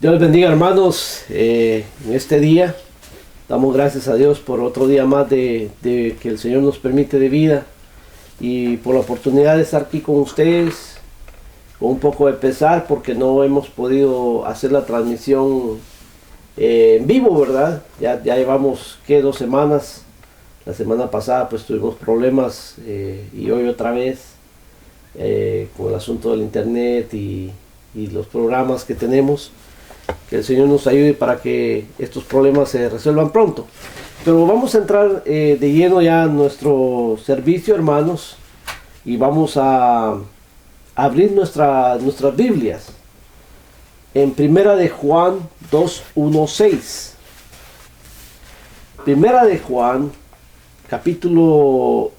Dios les bendiga, hermanos. En este día damos gracias a Dios por otro día más de que el Señor nos permite de vida y por la oportunidad de estar aquí con ustedes con un poco de pesar porque no hemos podido hacer la transmisión en vivo, ¿verdad? Ya llevamos 2 semanas. La semana pasada pues tuvimos problemas y hoy otra vez con el asunto del internet y los programas que tenemos. Que el Señor nos ayude para que estos problemas se resuelvan pronto. Pero vamos a entrar de lleno ya en nuestro servicio, hermanos, y vamos a abrir nuestras Biblias en Primera de Juan 2:1-6. Primera de Juan, capítulo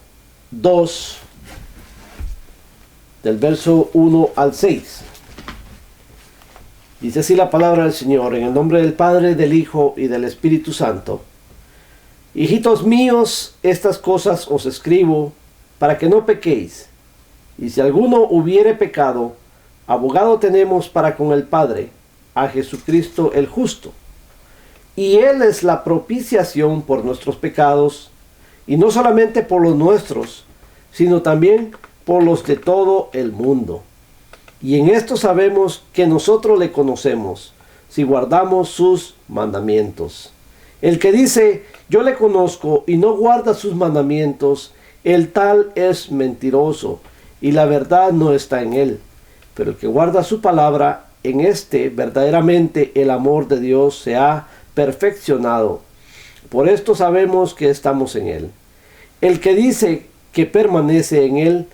2, del verso 1 al 6. Dice así la palabra del Señor, en el nombre del Padre, del Hijo y del Espíritu Santo. Hijitos míos, estas cosas os escribo para que no pequéis. Y si alguno hubiere pecado, abogado tenemos para con el Padre, a Jesucristo el justo. Y Él es la propiciación por nuestros pecados, y no solamente por los nuestros, sino también por los de todo el mundo. Y en esto sabemos que nosotros le conocemos, si guardamos sus mandamientos. El que dice, yo le conozco, y no guarda sus mandamientos, el tal es mentiroso, y la verdad no está en él. Pero el que guarda su palabra, en este verdaderamente el amor de Dios se ha perfeccionado. Por esto sabemos que estamos en él. El que dice que permanece en él,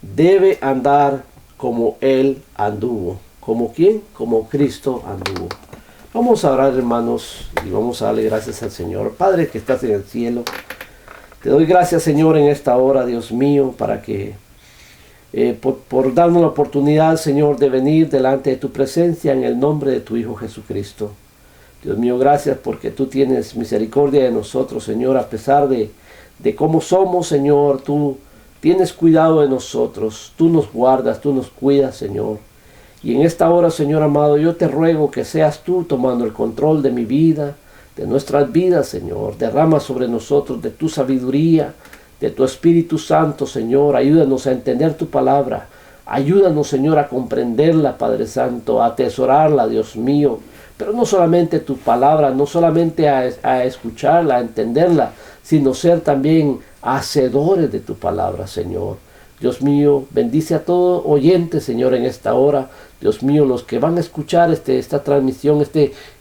debe andar como Él anduvo. ¿Como quién? Como Cristo anduvo. Vamos a orar, hermanos, y vamos a darle gracias al Señor. Padre que estás en el cielo, te doy gracias, Señor, en esta hora, Dios mío, para que por darnos la oportunidad, Señor, de venir delante de tu presencia en el nombre de tu Hijo Jesucristo. Dios mío, gracias porque tú tienes misericordia de nosotros, Señor, a pesar de cómo somos, Señor. Tú tienes cuidado de nosotros, tú nos guardas, tú nos cuidas, Señor. Y en esta hora, Señor amado, yo te ruego que seas tú tomando el control de mi vida, de nuestras vidas, Señor. Derrama sobre nosotros de tu sabiduría, de tu Espíritu Santo, Señor. Ayúdanos a entender tu palabra. Ayúdanos, Señor, a comprenderla, Padre Santo, a atesorarla, Dios mío. Pero no solamente tu palabra, no solamente a escucharla, a entenderla, sino ser también hacedores de tu palabra, Señor. Dios mío, bendice a todo oyente, Señor, en esta hora. Dios mío, los que van a escuchar esta transmisión,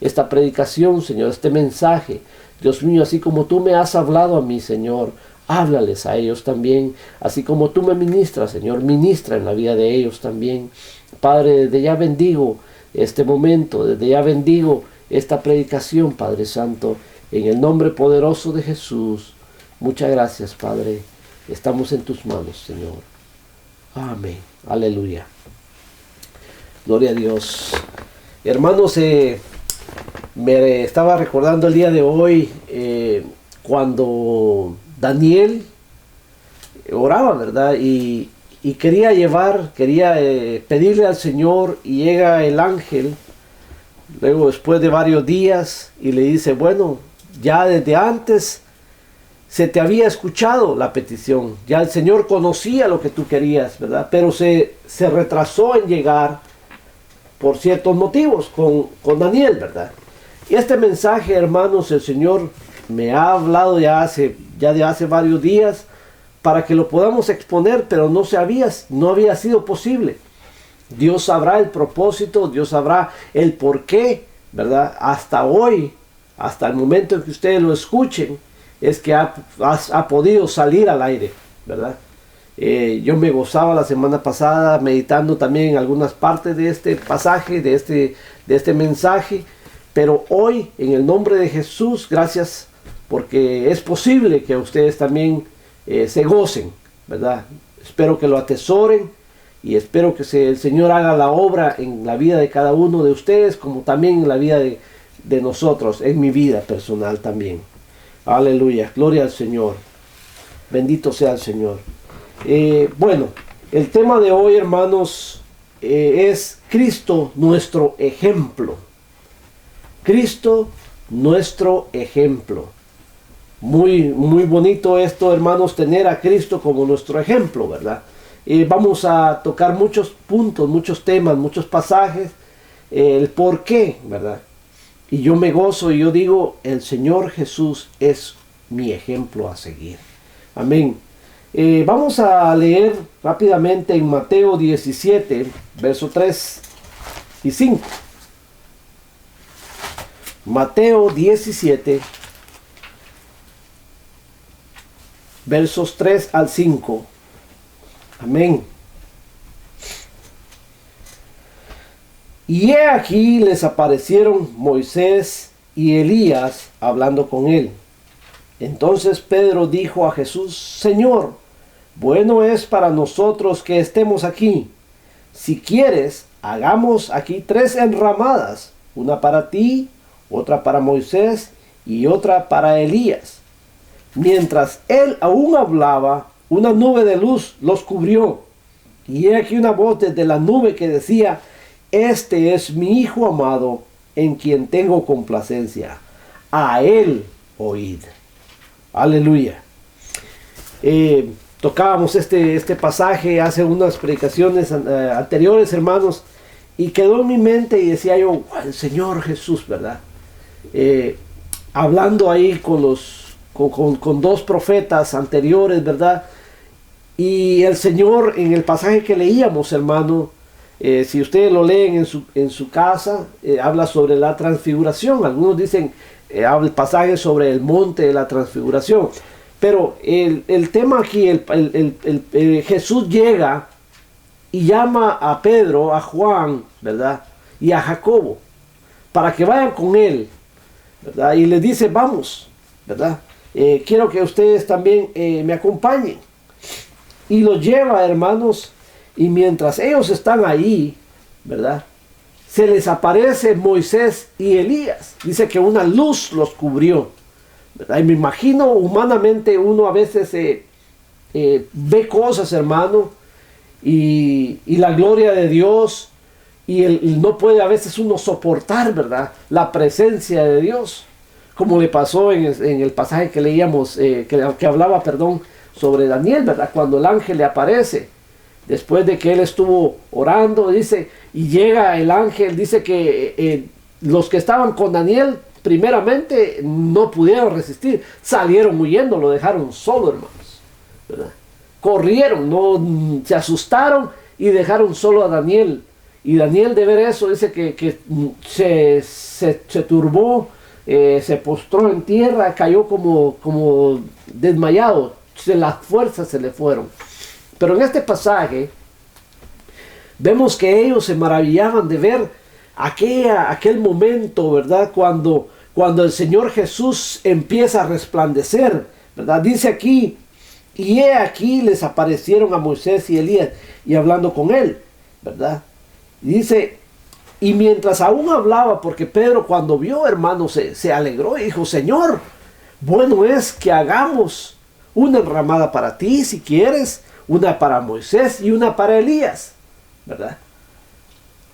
esta predicación, Señor, este mensaje. Dios mío, así como tú me has hablado a mí, Señor, háblales a ellos también. Así como tú me ministras, Señor, ministra en la vida de ellos también. Padre, desde ya bendigo este momento, desde ya bendigo esta predicación, Padre Santo, en el nombre poderoso de Jesús. Muchas gracias, Padre. Estamos en tus manos, Señor. Amén. Aleluya. Gloria a Dios. Hermanos, me estaba recordando el día de hoy cuando Daniel oraba, ¿verdad? Y quería pedirle al Señor, y llega el ángel, luego después de varios días, y le dice, bueno, ya desde antes se te había escuchado la petición, ya el Señor conocía lo que tú querías, ¿verdad? Pero se retrasó en llegar por ciertos motivos con Daniel, ¿verdad? Y este mensaje, hermanos, el Señor me ha hablado ya de hace varios días para que lo podamos exponer, pero no había sido posible. Dios sabrá el propósito, Dios sabrá el porqué, ¿verdad? Hasta hoy, hasta el momento en que ustedes lo escuchen, es que ha podido salir al aire, ¿verdad? Yo me gozaba la semana pasada meditando también en algunas partes de este pasaje, de este mensaje, pero hoy, en el nombre de Jesús, gracias, porque es posible que ustedes también se gocen, ¿verdad? Espero que lo atesoren y espero que el Señor haga la obra en la vida de cada uno de ustedes, como también en la vida de nosotros, en mi vida personal también. Aleluya, gloria al Señor. Bendito sea el Señor. Bueno, el tema de hoy, hermanos, es Cristo nuestro ejemplo. Cristo, nuestro ejemplo. Muy bonito esto, hermanos, tener a Cristo como nuestro ejemplo, ¿verdad? Vamos a tocar muchos puntos, muchos temas, muchos pasajes, el por qué, ¿verdad? Y yo me gozo y yo digo, el Señor Jesús es mi ejemplo a seguir. Amén. Vamos a leer rápidamente en Mateo 17, versos 3 y 5. Mateo 17, versos 3 al 5. Amén. Y he aquí les aparecieron Moisés y Elías hablando con él. Entonces Pedro dijo a Jesús: Señor, bueno es para nosotros que estemos aquí. Si quieres, hagamos aquí 3 enramadas, una para ti, otra para Moisés y otra para Elías. Mientras él aún hablaba, una nube de luz los cubrió. Y he aquí una voz desde la nube que decía: Este es mi Hijo amado, en quien tengo complacencia. A él oíd. Aleluya. Tocábamos este pasaje hace unas predicaciones anteriores, hermanos, y quedó en mi mente y decía yo, el Señor Jesús, ¿verdad? Hablando ahí con 2 profetas anteriores, ¿verdad? Y el Señor, en el pasaje que leíamos, hermano, si ustedes lo leen en su casa, habla sobre la transfiguración. Algunos dicen, habla el pasaje sobre el monte de la transfiguración. Pero el tema aquí, Jesús llega y llama a Pedro, a Juan, ¿verdad? Y a Jacobo, para que vayan con él, ¿verdad? Y les dice, vamos, ¿verdad? Quiero que ustedes también me acompañen. Y los lleva, hermanos, y mientras ellos están ahí, ¿verdad? Se les aparece Moisés y Elías. Dice que una luz los cubrió, ¿verdad? Y me imagino, humanamente uno a veces ve cosas, hermano, y la gloria de Dios, y no puede a veces uno soportar, ¿verdad?, la presencia de Dios, como le pasó en el pasaje que leíamos, que hablaba, sobre Daniel, ¿verdad?, cuando el ángel le aparece, después de que él estuvo orando, dice, y llega el ángel, dice que los que estaban con Daniel, primeramente, no pudieron resistir, salieron huyendo, lo dejaron solo, hermanos, ¿verdad? Corrieron, no se asustaron y dejaron solo a Daniel. Y Daniel, de ver eso, dice que se turbó, se postró en tierra, cayó como desmayado, las fuerzas se le fueron. Pero en este pasaje vemos que ellos se maravillaban de ver aquel momento, ¿verdad? Cuando el Señor Jesús empieza a resplandecer, ¿verdad? Dice aquí, y he aquí les aparecieron a Moisés y Elías y hablando con él, ¿verdad? Dice, y mientras aún hablaba, porque Pedro cuando vio, hermano, se alegró y dijo, Señor, bueno es que hagamos una enramada para ti, si quieres, una para Moisés y una para Elías, ¿verdad?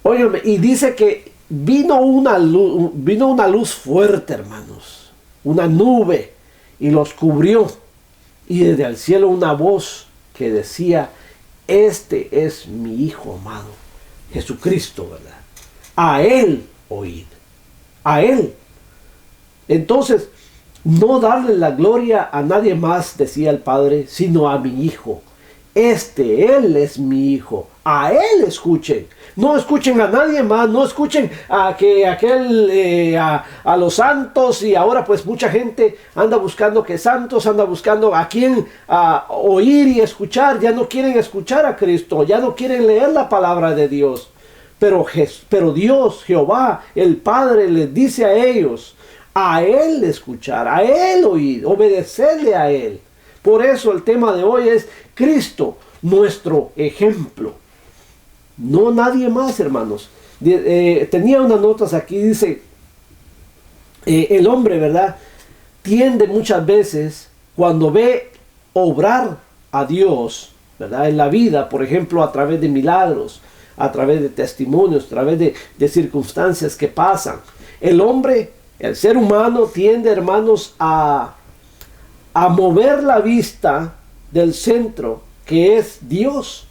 Óyeme, y dice que vino una luz fuerte, hermanos, una nube, y los cubrió, y desde el cielo una voz que decía, este es mi Hijo amado, Jesucristo, ¿verdad? A él oíd, a él. Entonces, no darle la gloria a nadie más, decía el Padre, sino a mi Hijo. Él es mi Hijo. A él escuchen. No escuchen a nadie más. No escuchen a los santos. Y ahora pues mucha gente anda buscando que santos, anda buscando a quién oír y escuchar. Ya no quieren escuchar a Cristo. Ya no quieren leer la palabra de Dios. Pero Dios, Jehová, el Padre, les dice a ellos, a él escuchar, a él oír, obedecerle a él. Por eso el tema de hoy es Cristo, nuestro ejemplo. No nadie más, hermanos. Tenía unas notas aquí, dice, el hombre, ¿verdad?, tiende muchas veces, cuando ve obrar a Dios, ¿verdad?, en la vida, por ejemplo, a través de milagros, a través de testimonios, a través de circunstancias que pasan, El hombre, el ser humano tiende, hermanos, a mover la vista del centro, que es Dios,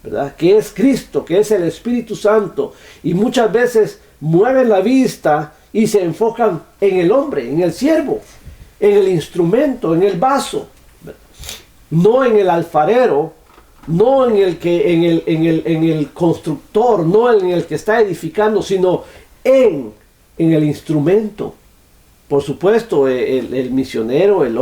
¿verdad? Que es Cristo, que es el Espíritu Santo. Y muchas veces mueven la vista y se enfocan en el hombre, en el siervo, en el instrumento, en el vaso, no en el alfarero, no en el constructor, no en el que está edificando, sino en el instrumento. Por supuesto, el misionero, el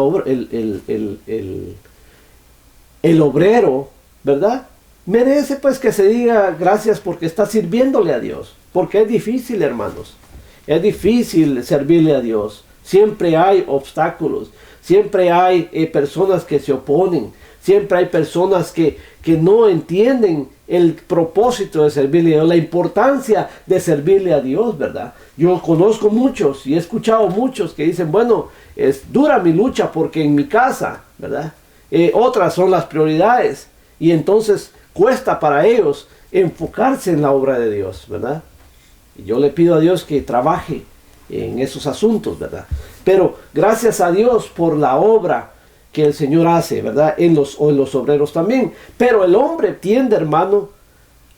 obrero, ¿verdad? Merece pues que se diga gracias porque está sirviéndole a Dios. Porque es difícil, hermanos. Es difícil servirle a Dios. Siempre hay obstáculos. Siempre hay personas que se oponen. Siempre hay personas que no entienden el propósito de servirle a Dios, la importancia de servirle a Dios, ¿verdad? Yo conozco muchos y he escuchado muchos que dicen, bueno, es dura mi lucha porque en mi casa, ¿verdad? Otras son las prioridades y entonces cuesta para ellos enfocarse en la obra de Dios, ¿verdad? Y yo le pido a Dios que trabaje en esos asuntos, ¿verdad? Pero gracias a Dios por la obra que el Señor hace, ¿verdad? En los obreros también. Pero el hombre tiende, hermano,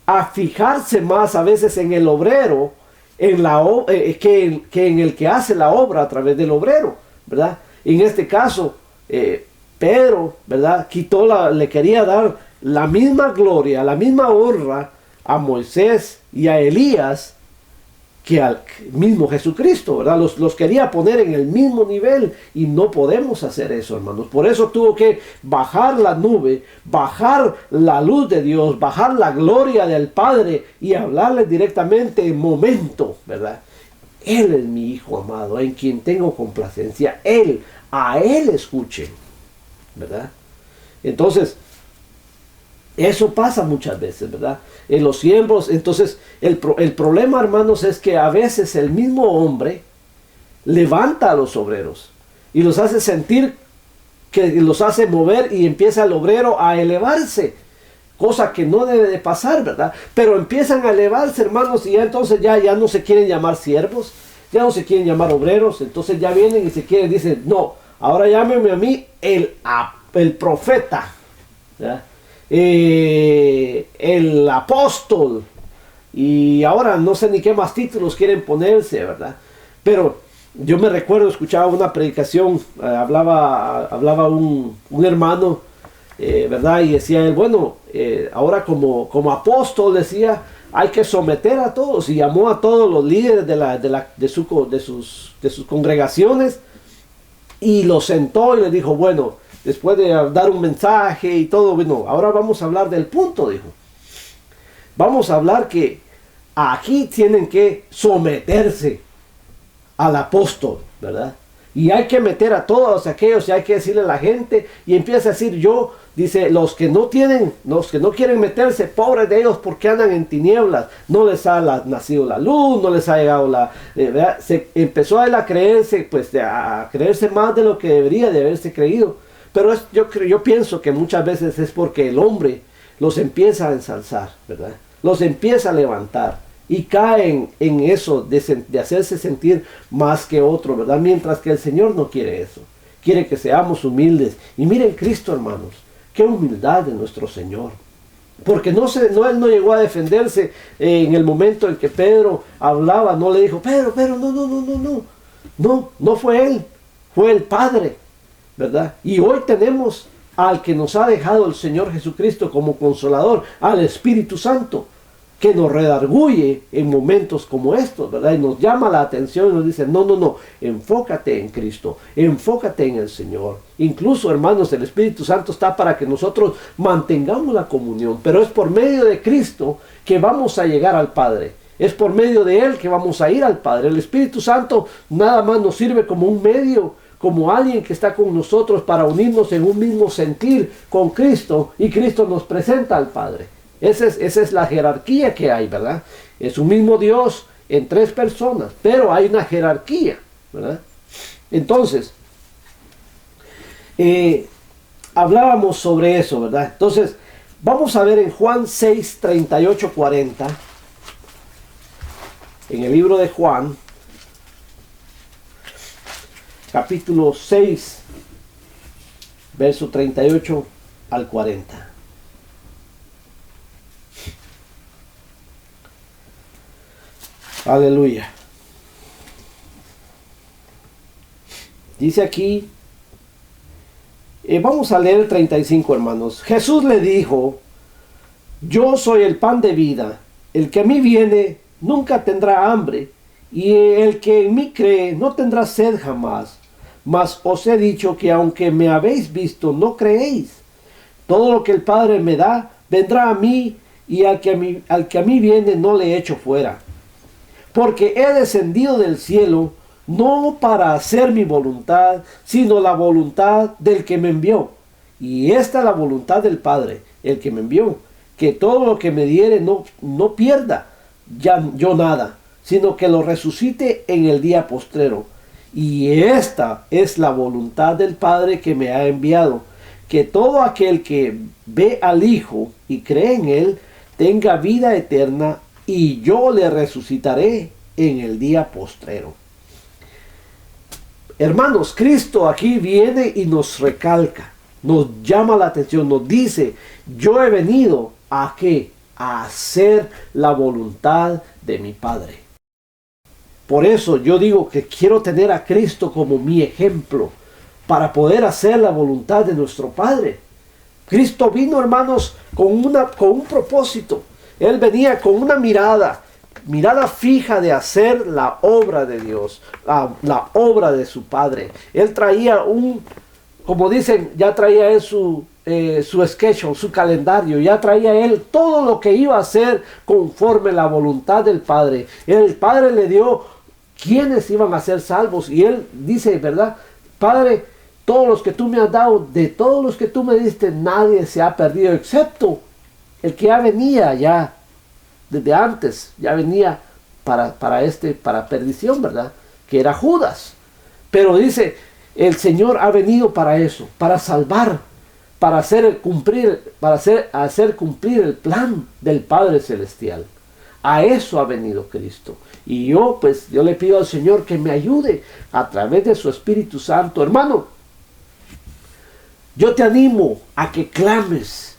a fijarse más a veces en el obrero que en el que hace la obra a través del obrero, ¿verdad? En este caso, Pedro, ¿verdad? Le quería dar la misma gloria, la misma honra a Moisés y a Elías que al mismo Jesucristo, ¿verdad? Los quería poner en el mismo nivel y no podemos hacer eso, hermanos. Por eso tuvo que bajar la nube, bajar la luz de Dios, bajar la gloria del Padre y hablarles directamente en momento, ¿verdad? Él es mi Hijo amado, en quien tengo complacencia. A Él escuchen, ¿verdad? Entonces, eso pasa muchas veces, ¿verdad? En los siervos, entonces, el problema, hermanos, es que a veces el mismo hombre levanta a los obreros y los hace sentir que los hace mover y empieza el obrero a elevarse, cosa que no debe de pasar, ¿verdad? Pero empiezan a elevarse, hermanos, y ya entonces ya no se quieren llamar siervos, ya no se quieren llamar obreros, entonces ya vienen y dicen, no, ahora llámeme a mí el profeta, ¿verdad? El apóstol, y ahora no sé ni qué más títulos quieren ponerse, ¿verdad? Pero yo me recuerdo, escuchaba una predicación, hablaba un hermano, ¿verdad? Y decía él, bueno, ahora como apóstol, decía, hay que someter a todos, y llamó a todos los líderes de sus congregaciones y los sentó y les dijo, bueno, después de dar un mensaje y todo, bueno, ahora vamos a hablar del punto, dijo. Vamos a hablar que aquí tienen que someterse al apóstol, ¿verdad? Y hay que meter a todos aquellos y hay que decirle a la gente, y empieza a decir dice, los que no quieren meterse, pobres de ellos porque andan en tinieblas, no les ha nacido la luz, no les ha llegado ¿verdad? Se empezó a él a creerse, pues a creerse más de lo que debería de haberse creído. Pero yo pienso que muchas veces es porque el hombre los empieza a ensalzar, ¿verdad? Los empieza a levantar y caen en eso de hacerse sentir más que otro, ¿verdad? Mientras que el Señor no quiere eso. Quiere que seamos humildes. Y miren Cristo, hermanos, qué humildad de nuestro Señor. Porque Él no llegó a defenderse en el momento en que Pedro hablaba, no le dijo, Pedro, no fue Él, fue el Padre, ¿verdad? Y hoy tenemos al que nos ha dejado el Señor Jesucristo como consolador, al Espíritu Santo, que nos redarguye en momentos como estos, ¿verdad? Y nos llama la atención y nos dice, no, enfócate en Cristo, enfócate en el Señor. Incluso, hermanos, el Espíritu Santo está para que nosotros mantengamos la comunión, pero es por medio de Cristo que vamos a llegar al Padre. Es por medio de Él que vamos a ir al Padre. El Espíritu Santo nada más nos sirve como un medio, como alguien que está con nosotros para unirnos en un mismo sentir con Cristo, y Cristo nos presenta al Padre. Esa es la jerarquía que hay, ¿verdad? Es un mismo Dios en tres personas, pero hay una jerarquía, ¿verdad? Entonces, hablábamos sobre eso, ¿verdad? Entonces, vamos a ver en Juan 6, 38, 40, en el libro de Juan, capítulo 6, verso 38 al 40. Aleluya. Dice aquí, vamos a leer el 35, hermanos. Jesús le dijo: yo soy el pan de vida. El que a mí viene nunca tendrá hambre, y el que en mí cree no tendrá sed jamás. Mas os he dicho que aunque me habéis visto, no creéis. Todo lo que el Padre me da, vendrá a mí, y al que a mí viene no le echo fuera. Porque he descendido del cielo, no para hacer mi voluntad, sino la voluntad del que me envió. Y esta es la voluntad del Padre, el que me envió, que todo lo que me diere no pierda ya yo nada, sino que lo resucite en el día postrero. Y esta es la voluntad del Padre que me ha enviado, que todo aquel que ve al Hijo y cree en Él, tenga vida eterna, y yo le resucitaré en el día postrero. Hermanos, Cristo aquí viene y nos recalca, nos llama la atención, nos dice: yo he venido ¿a qué? A hacer la voluntad de mi Padre. Por eso yo digo que quiero tener a Cristo como mi ejemplo para poder hacer la voluntad de nuestro Padre. Cristo vino, hermanos, con un propósito. Él venía con una mirada fija de hacer la obra de Dios, la obra de su Padre. Él traía como dicen, ya traía él su schedule, su calendario, ya traía él todo lo que iba a hacer conforme la voluntad del Padre. El Padre le dio quiénes iban a ser salvos, y él dice, ¿verdad? Padre, todos los que tú me has dado, de todos los que tú me diste, nadie se ha perdido, excepto el que ya venía ya desde antes, ya venía para perdición, ¿verdad? Que era Judas. Pero dice, el Señor ha venido para eso, para salvar, para hacer cumplir el plan del Padre Celestial. A eso ha venido Cristo. Y yo le pido al Señor que me ayude a través de su Espíritu Santo. Hermano, yo te animo a que clames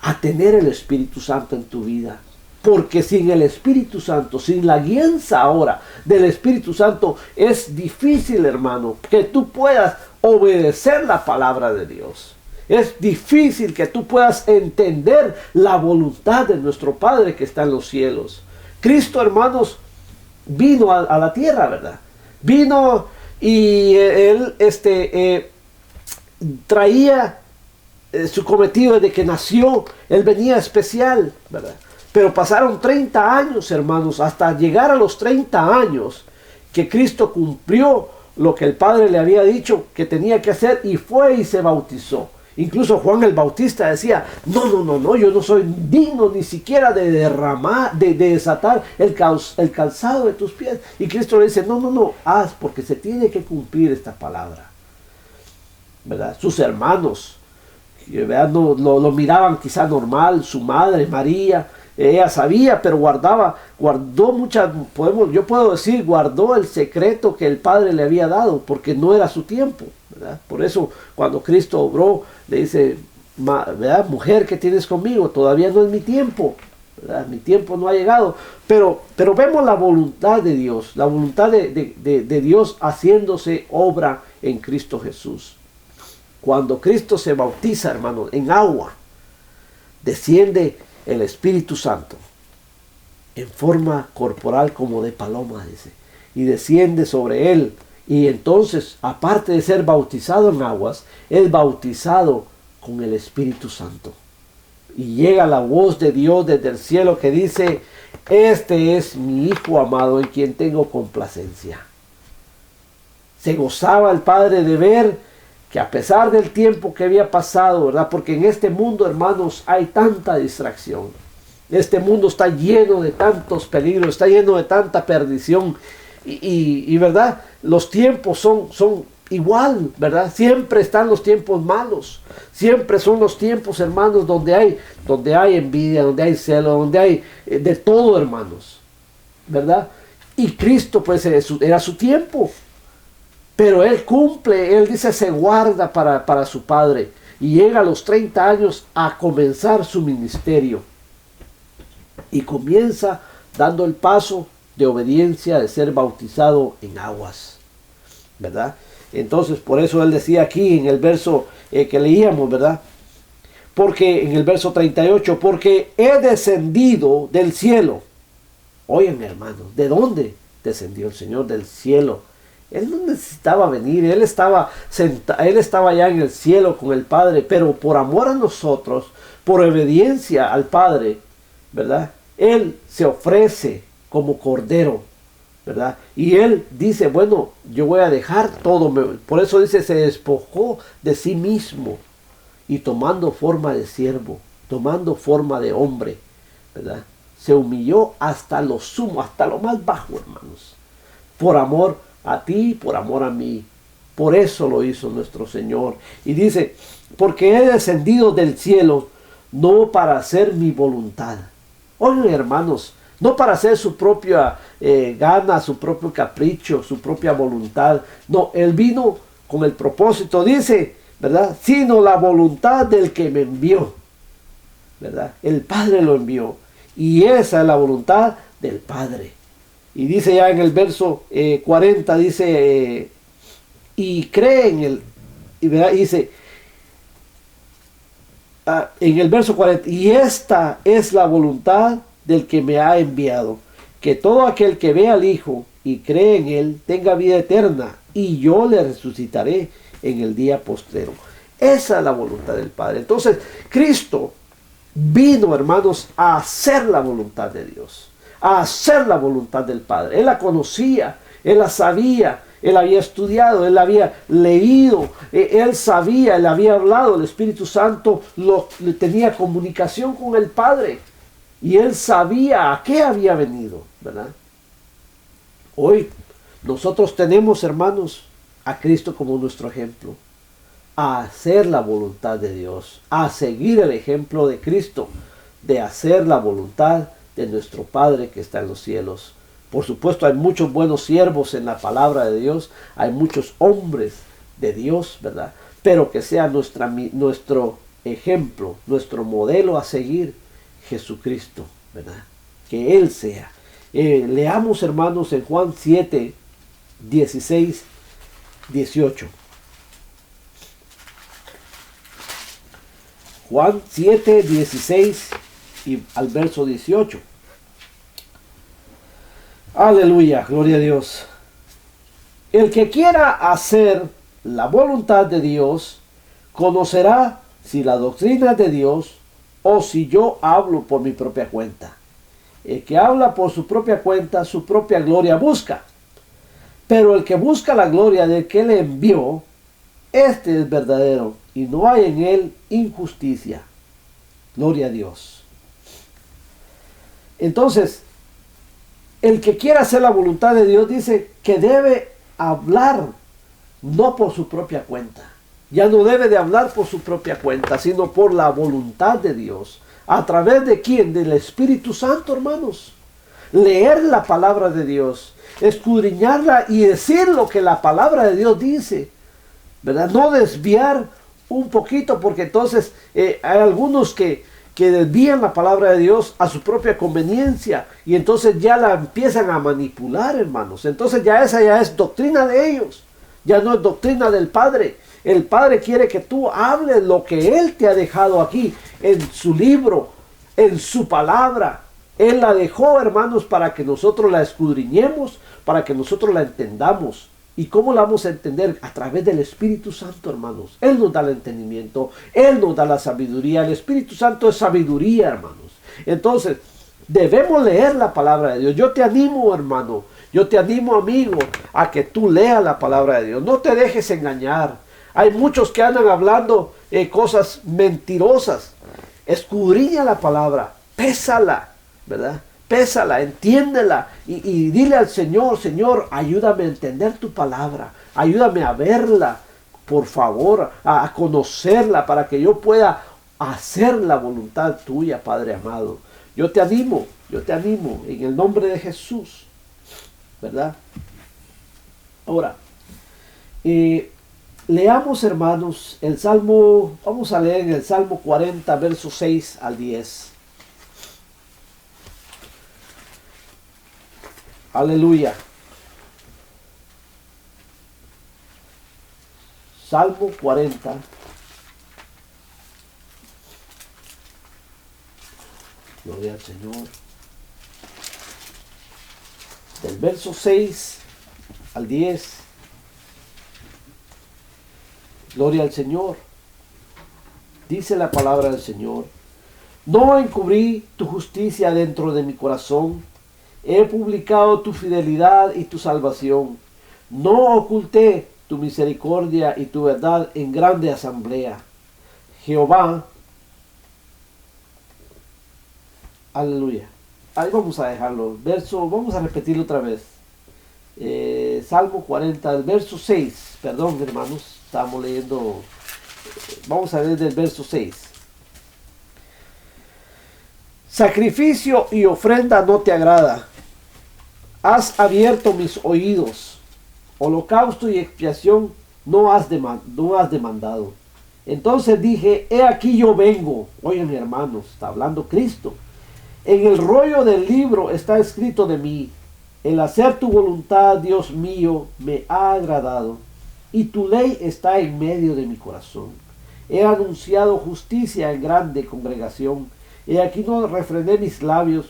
a tener el Espíritu Santo en tu vida. Porque sin el Espíritu Santo, sin la guianza ahora del Espíritu Santo, es difícil, hermano, que tú puedas obedecer la palabra de Dios. Es difícil que tú puedas entender la voluntad de nuestro Padre que está en los cielos. Cristo, hermanos, vino a la tierra, ¿verdad? Vino y él traía su cometido desde que nació. Él venía especial, ¿verdad? Pero pasaron 30 años, hermanos, hasta llegar a los 30 años que Cristo cumplió lo que el Padre le había dicho que tenía que hacer, y fue y se bautizó. Incluso Juan el Bautista decía: no, yo no soy digno ni siquiera de desatar el calzado de tus pies. Y Cristo le dice: no, haz, porque se tiene que cumplir esta palabra, ¿verdad? Sus hermanos, ¿verdad? Lo miraban quizá normal, su madre María, ella sabía, pero guardó el secreto que el Padre le había dado, porque no era su tiempo, ¿verdad? Por eso cuando Cristo obró, le dice: ¿verdad? Mujer, ¿qué tienes conmigo? Todavía no es mi tiempo, ¿verdad? Mi tiempo no ha llegado. Pero vemos la voluntad de Dios, la voluntad de Dios haciéndose obra en Cristo Jesús. Cuando Cristo se bautiza, hermano, en agua, desciende el Espíritu Santo en forma corporal como de paloma, dice, y desciende sobre él. Y entonces, aparte de ser bautizado en aguas, es bautizado con el Espíritu Santo. Y llega la voz de Dios desde el cielo que dice: este es mi Hijo amado, en quien tengo complacencia. Se gozaba el Padre de ver que, a pesar del tiempo que había pasado, ¿verdad? Porque en este mundo, hermanos, hay tanta distracción. Este mundo está lleno de tantos peligros, está lleno de tanta perdición. Y ¿verdad? Los tiempos son igual, ¿verdad? Siempre están los tiempos malos. Siempre son los tiempos, hermanos, donde hay envidia, donde hay celo, donde hay de todo, hermanos, ¿verdad? Y Cristo, pues, era su tiempo. Pero él cumple, él dice, se guarda para su padre. Y llega a los 30 años a comenzar su ministerio. Y comienza dando el paso de obediencia, de ser bautizado en aguas, ¿verdad? Entonces, por eso él decía aquí en el verso que leíamos, ¿verdad? Porque en el verso 38, porque he descendido del cielo. Oigan, hermanos, ¿de dónde descendió el Señor? Del cielo. Él no necesitaba venir, él estaba ya en el cielo con el Padre, pero por amor a nosotros, por obediencia al Padre, ¿verdad? Él se ofrece como cordero, ¿verdad? Y él dice, bueno, yo voy a dejar todo. Por eso dice, se despojó de sí mismo y tomando forma de siervo, tomando forma de hombre, ¿verdad? Se humilló hasta lo sumo, hasta lo más bajo, hermanos. Por amor a ti, por amor a mí. Por eso lo hizo nuestro Señor. Y dice, porque he descendido del cielo, no para hacer mi voluntad. Oigan, hermanos, no para hacer su propia gana, su propio capricho, su propia voluntad. No, él vino con el propósito, dice, ¿verdad? Sino la voluntad del que me envió, ¿verdad? El Padre lo envió. Y esa es la voluntad del Padre. Y dice ya en el verso 40, dice, y cree en él, y dice, en el verso 40, y esta es la voluntad del que me ha enviado, que todo aquel que ve al Hijo y cree en él tenga vida eterna, y yo le resucitaré en el día postrero. Esa es la voluntad del Padre. Entonces, Cristo vino, hermanos, a hacer la voluntad de Dios, a hacer la voluntad del Padre. Él la conocía, él la sabía, él había estudiado, él había leído, él sabía, él había hablado, el Espíritu Santo tenía comunicación con el Padre y él sabía a qué había venido, ¿verdad? Hoy nosotros tenemos, hermanos, a Cristo como nuestro ejemplo, a hacer la voluntad de Dios, a seguir el ejemplo de Cristo, de hacer la voluntad de nuestro Padre que está en los cielos. Por supuesto, hay muchos buenos siervos en la palabra de Dios, hay muchos hombres de Dios, ¿verdad? Pero que sea nuestro ejemplo, nuestro modelo a seguir, Jesucristo, ¿verdad? Que Él sea. Leamos, hermanos, en Juan 7, 16, 18. Juan 7, 16 y al verso 18. Aleluya, gloria a Dios. El que quiera hacer la voluntad de Dios, conocerá si la doctrina es de Dios o si yo hablo por mi propia cuenta. El que habla por su propia cuenta, su propia gloria busca. Pero el que busca la gloria del que le envió, este es verdadero y no hay en él injusticia. Gloria a Dios. Entonces, el que quiera hacer la voluntad de Dios dice que debe hablar no por su propia cuenta. Ya no debe de hablar por su propia cuenta, sino por la voluntad de Dios. ¿A través de quién? Del Espíritu Santo, hermanos. Leer la palabra de Dios, escudriñarla y decir lo que la palabra de Dios dice, ¿verdad? No desviar un poquito, porque entonces hay algunos que desvían la palabra de Dios a su propia conveniencia y entonces ya la empiezan a manipular, hermanos. Entonces esa ya es doctrina de ellos, ya no es doctrina del Padre. El Padre quiere que tú hables lo que Él te ha dejado aquí, en su libro, en su palabra. Él la dejó, hermanos, para que nosotros la escudriñemos, para que nosotros la entendamos. ¿Y cómo la vamos a entender? A través del Espíritu Santo, hermanos. Él nos da el entendimiento, Él nos da la sabiduría. El Espíritu Santo es sabiduría, hermanos. Entonces, debemos leer la palabra de Dios. Yo te animo, hermano, yo te animo, amigo, a que tú leas la palabra de Dios. No te dejes engañar. Hay muchos que andan hablando cosas mentirosas. Escudriña la palabra, pésala, ¿verdad? Pésala, entiéndela y dile al Señor, Señor, ayúdame a entender tu palabra, ayúdame a verla, por favor, a conocerla para que yo pueda hacer la voluntad tuya, Padre amado. Yo te animo en el nombre de Jesús, ¿verdad? Ahora, Leamos, hermanos, el Salmo, vamos a leer en el Salmo 40, versos 6 al 10. Aleluya. Salmo 40. Gloria al Señor. Del verso 6 al 10. Gloria al Señor. Dice la palabra del Señor. No encubrí tu justicia dentro de mi corazón. He publicado tu fidelidad y tu salvación. No oculté tu misericordia y tu verdad en grande asamblea. Jehová. Aleluya. Ahí vamos a dejarlo. Vamos a repetirlo otra vez. Salmo 40, el verso 6. Perdón, hermanos. Estamos leyendo. Vamos a leer del verso 6. Sacrificio y ofrenda no te agrada. Has abierto mis oídos. Holocausto y expiación no has demandado. Entonces dije, he aquí yo vengo. Oigan, hermanos, está hablando Cristo. En el rollo del libro está escrito de mí. El hacer tu voluntad, Dios mío, me ha agradado. Y tu ley está en medio de mi corazón. He anunciado justicia en grande congregación. He aquí no refrené mis labios.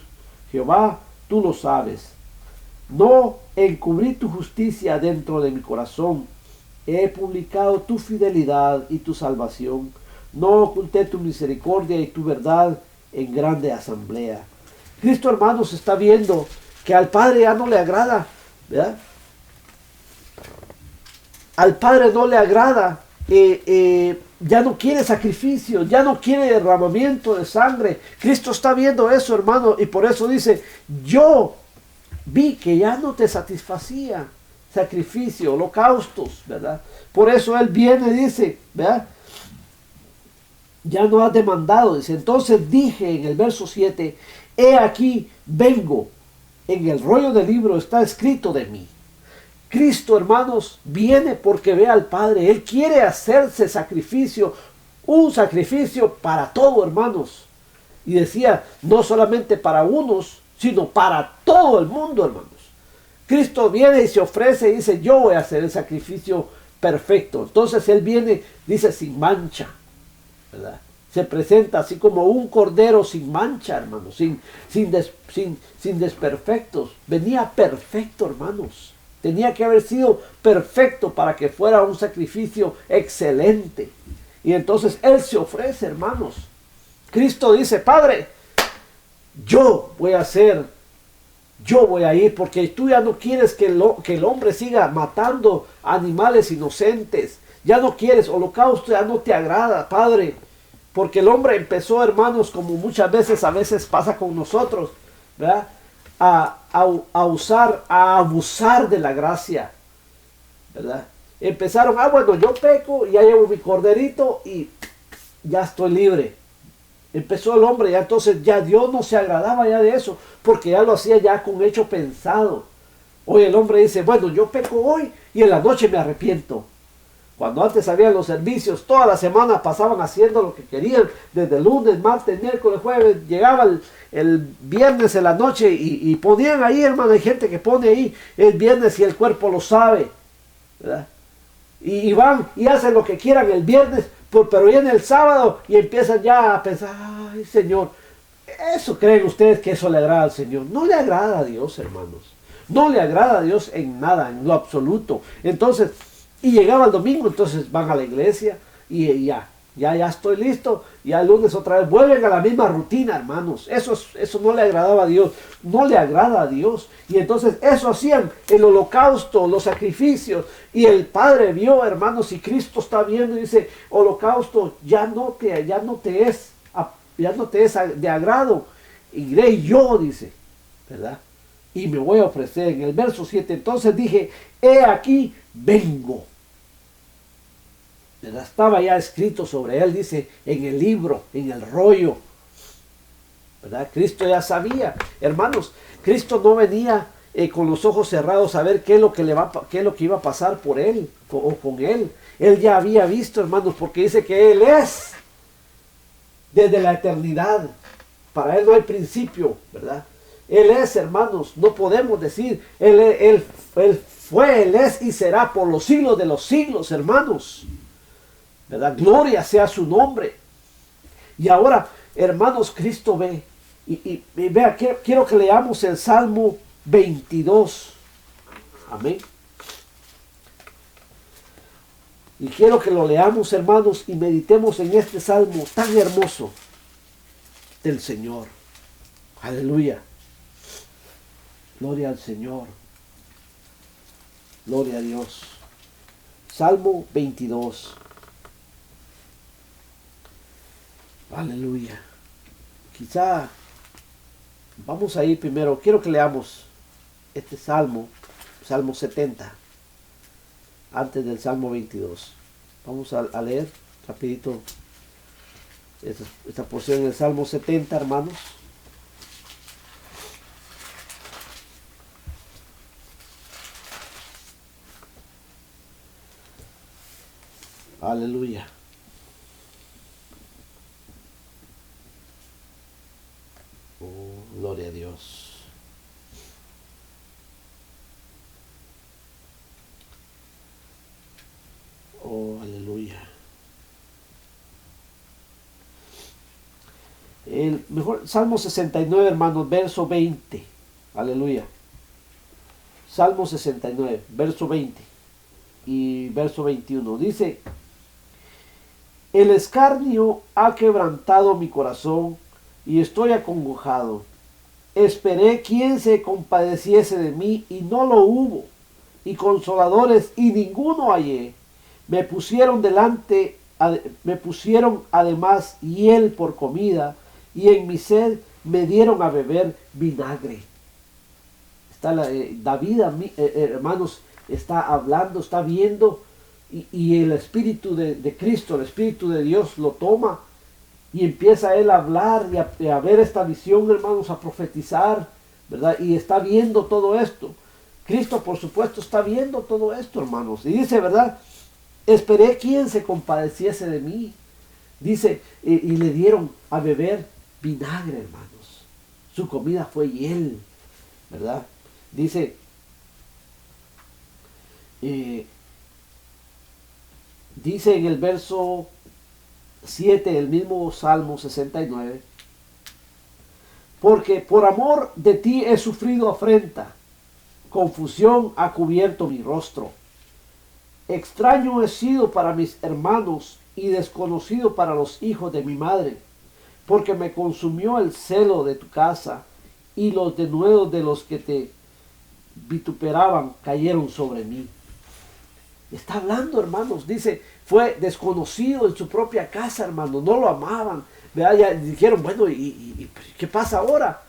Jehová, tú lo sabes. No encubrí tu justicia dentro de mi corazón. He publicado tu fidelidad y tu salvación. No oculté tu misericordia y tu verdad en grande asamblea. Cristo, hermanos, está viendo que al Padre ya no le agrada, ¿verdad? Al Padre no le agrada, ya no quiere sacrificio, ya no quiere derramamiento de sangre. Cristo está viendo eso, hermano, y por eso dice, yo vi que ya no te satisfacía sacrificio, holocaustos, ¿verdad? Por eso Él viene y dice, ¿verdad? Ya no has demandado, dice. Entonces dije en el verso 7, he aquí vengo, en el rollo del libro está escrito de mí. Cristo, hermanos, viene porque ve al Padre. Él quiere hacerse sacrificio, un sacrificio para todo, hermanos. Y decía, no solamente para unos, sino para todo el mundo, hermanos. Cristo viene y se ofrece y dice, yo voy a hacer el sacrificio perfecto. Entonces Él viene, dice, sin mancha, ¿verdad? Se presenta así como un cordero sin mancha, hermanos, sin desperfectos. Venía perfecto, hermanos. Tenía que haber sido perfecto para que fuera un sacrificio excelente. Y entonces Él se ofrece, hermanos. Cristo dice, Padre, yo voy a ir porque tú ya no quieres que el hombre siga matando animales inocentes. Ya no quieres holocausto, ya no te agrada, Padre. Porque el hombre empezó, hermanos, como muchas veces pasa con nosotros, ¿verdad? A abusar de la gracia, ¿verdad? Empezaron, bueno, yo peco, ya llevo mi corderito y ya estoy libre. Empezó el hombre, ya entonces ya Dios no se agradaba ya de eso, porque ya lo hacía ya con hecho pensado. Hoy el hombre dice, bueno, yo peco hoy y en la noche me arrepiento. Cuando antes habían los servicios, toda la semana pasaban haciendo lo que querían, desde lunes, martes, miércoles, jueves, llegaba el viernes en la noche y ponían ahí, hermano, hay gente que pone ahí el viernes y el cuerpo lo sabe, ¿verdad? Y van y hacen lo que quieran el viernes, pero viene el sábado y empiezan ya a pensar, ay Señor, ¿eso creen ustedes que eso le agrada al Señor? No le agrada a Dios, hermanos, no le agrada a Dios en nada, en lo absoluto. Entonces, y llegaba el domingo, entonces van a la iglesia y ya estoy listo. Ya el lunes otra vez vuelven a la misma rutina, hermanos. Eso no le agradaba a Dios, no le agrada a Dios. Y entonces eso hacían el holocausto, los sacrificios. Y el Padre vio, hermanos, y Cristo está viendo y dice, holocausto ya no te es de agrado. Iré yo, dice, ¿verdad? Y me voy a ofrecer. En el verso 7, entonces dije, he aquí vengo. Estaba ya escrito sobre Él, dice, en el libro, en el rollo, ¿verdad? Cristo ya sabía, hermanos, Cristo no venía con los ojos cerrados a ver qué es lo que qué es lo que iba a pasar por él o con él. Él ya había visto, hermanos, porque dice que Él es desde la eternidad. Para Él no hay principio, ¿verdad? Él es, hermanos, no podemos decir, Él fue, Él es y será por los siglos de los siglos, hermanos, ¿verdad? Gloria sea su nombre. Y ahora, hermanos, Cristo ve, y vea, quiero que leamos el Salmo 22, amén. Y quiero que lo leamos, hermanos, y meditemos en este salmo tan hermoso del Señor. Aleluya. Gloria al Señor. Gloria a Dios. Salmo 22. Aleluya. Quizá vamos a ir primero. Quiero que leamos este salmo, Salmo 70, antes del Salmo 22. Vamos a leer rapidito esta porción del Salmo 70, hermanos. Aleluya. Oh, gloria a Dios. Oh, aleluya. El mejor Salmo 69, hermanos, verso 20. Aleluya. Salmo 69, verso 20 y verso 21. Dice: el escarnio ha quebrantado mi corazón y estoy acongojado. Esperé quien se compadeciese de mí y no lo hubo, y consoladores y ninguno hallé. Me pusieron además hiel por comida, y en mi sed me dieron a beber vinagre. David, hermanos, está hablando, está viendo, y el Espíritu de Cristo, el Espíritu de Dios lo toma, y empieza él a hablar y a ver esta visión, hermanos, a profetizar, ¿verdad? Y está viendo todo esto. Cristo, por supuesto, está viendo todo esto, hermanos. Y dice, ¿verdad? Esperé quien se compadeciese de mí. Dice, y le dieron a beber vinagre, hermanos. Su comida fue hiel, ¿verdad? Dice, dice en el verso 7 del mismo Salmo 69, porque por amor de ti he sufrido afrenta, confusión ha cubierto mi rostro. Extraño he sido para mis hermanos y desconocido para los hijos de mi madre, porque me consumió el celo de tu casa y los denuedos de los que te vituperaban cayeron sobre mí. Está hablando, hermanos, dice, fue desconocido en su propia casa, hermanos, no lo amaban, ¿verdad? Ya dijeron, bueno, ¿y qué pasa ahora?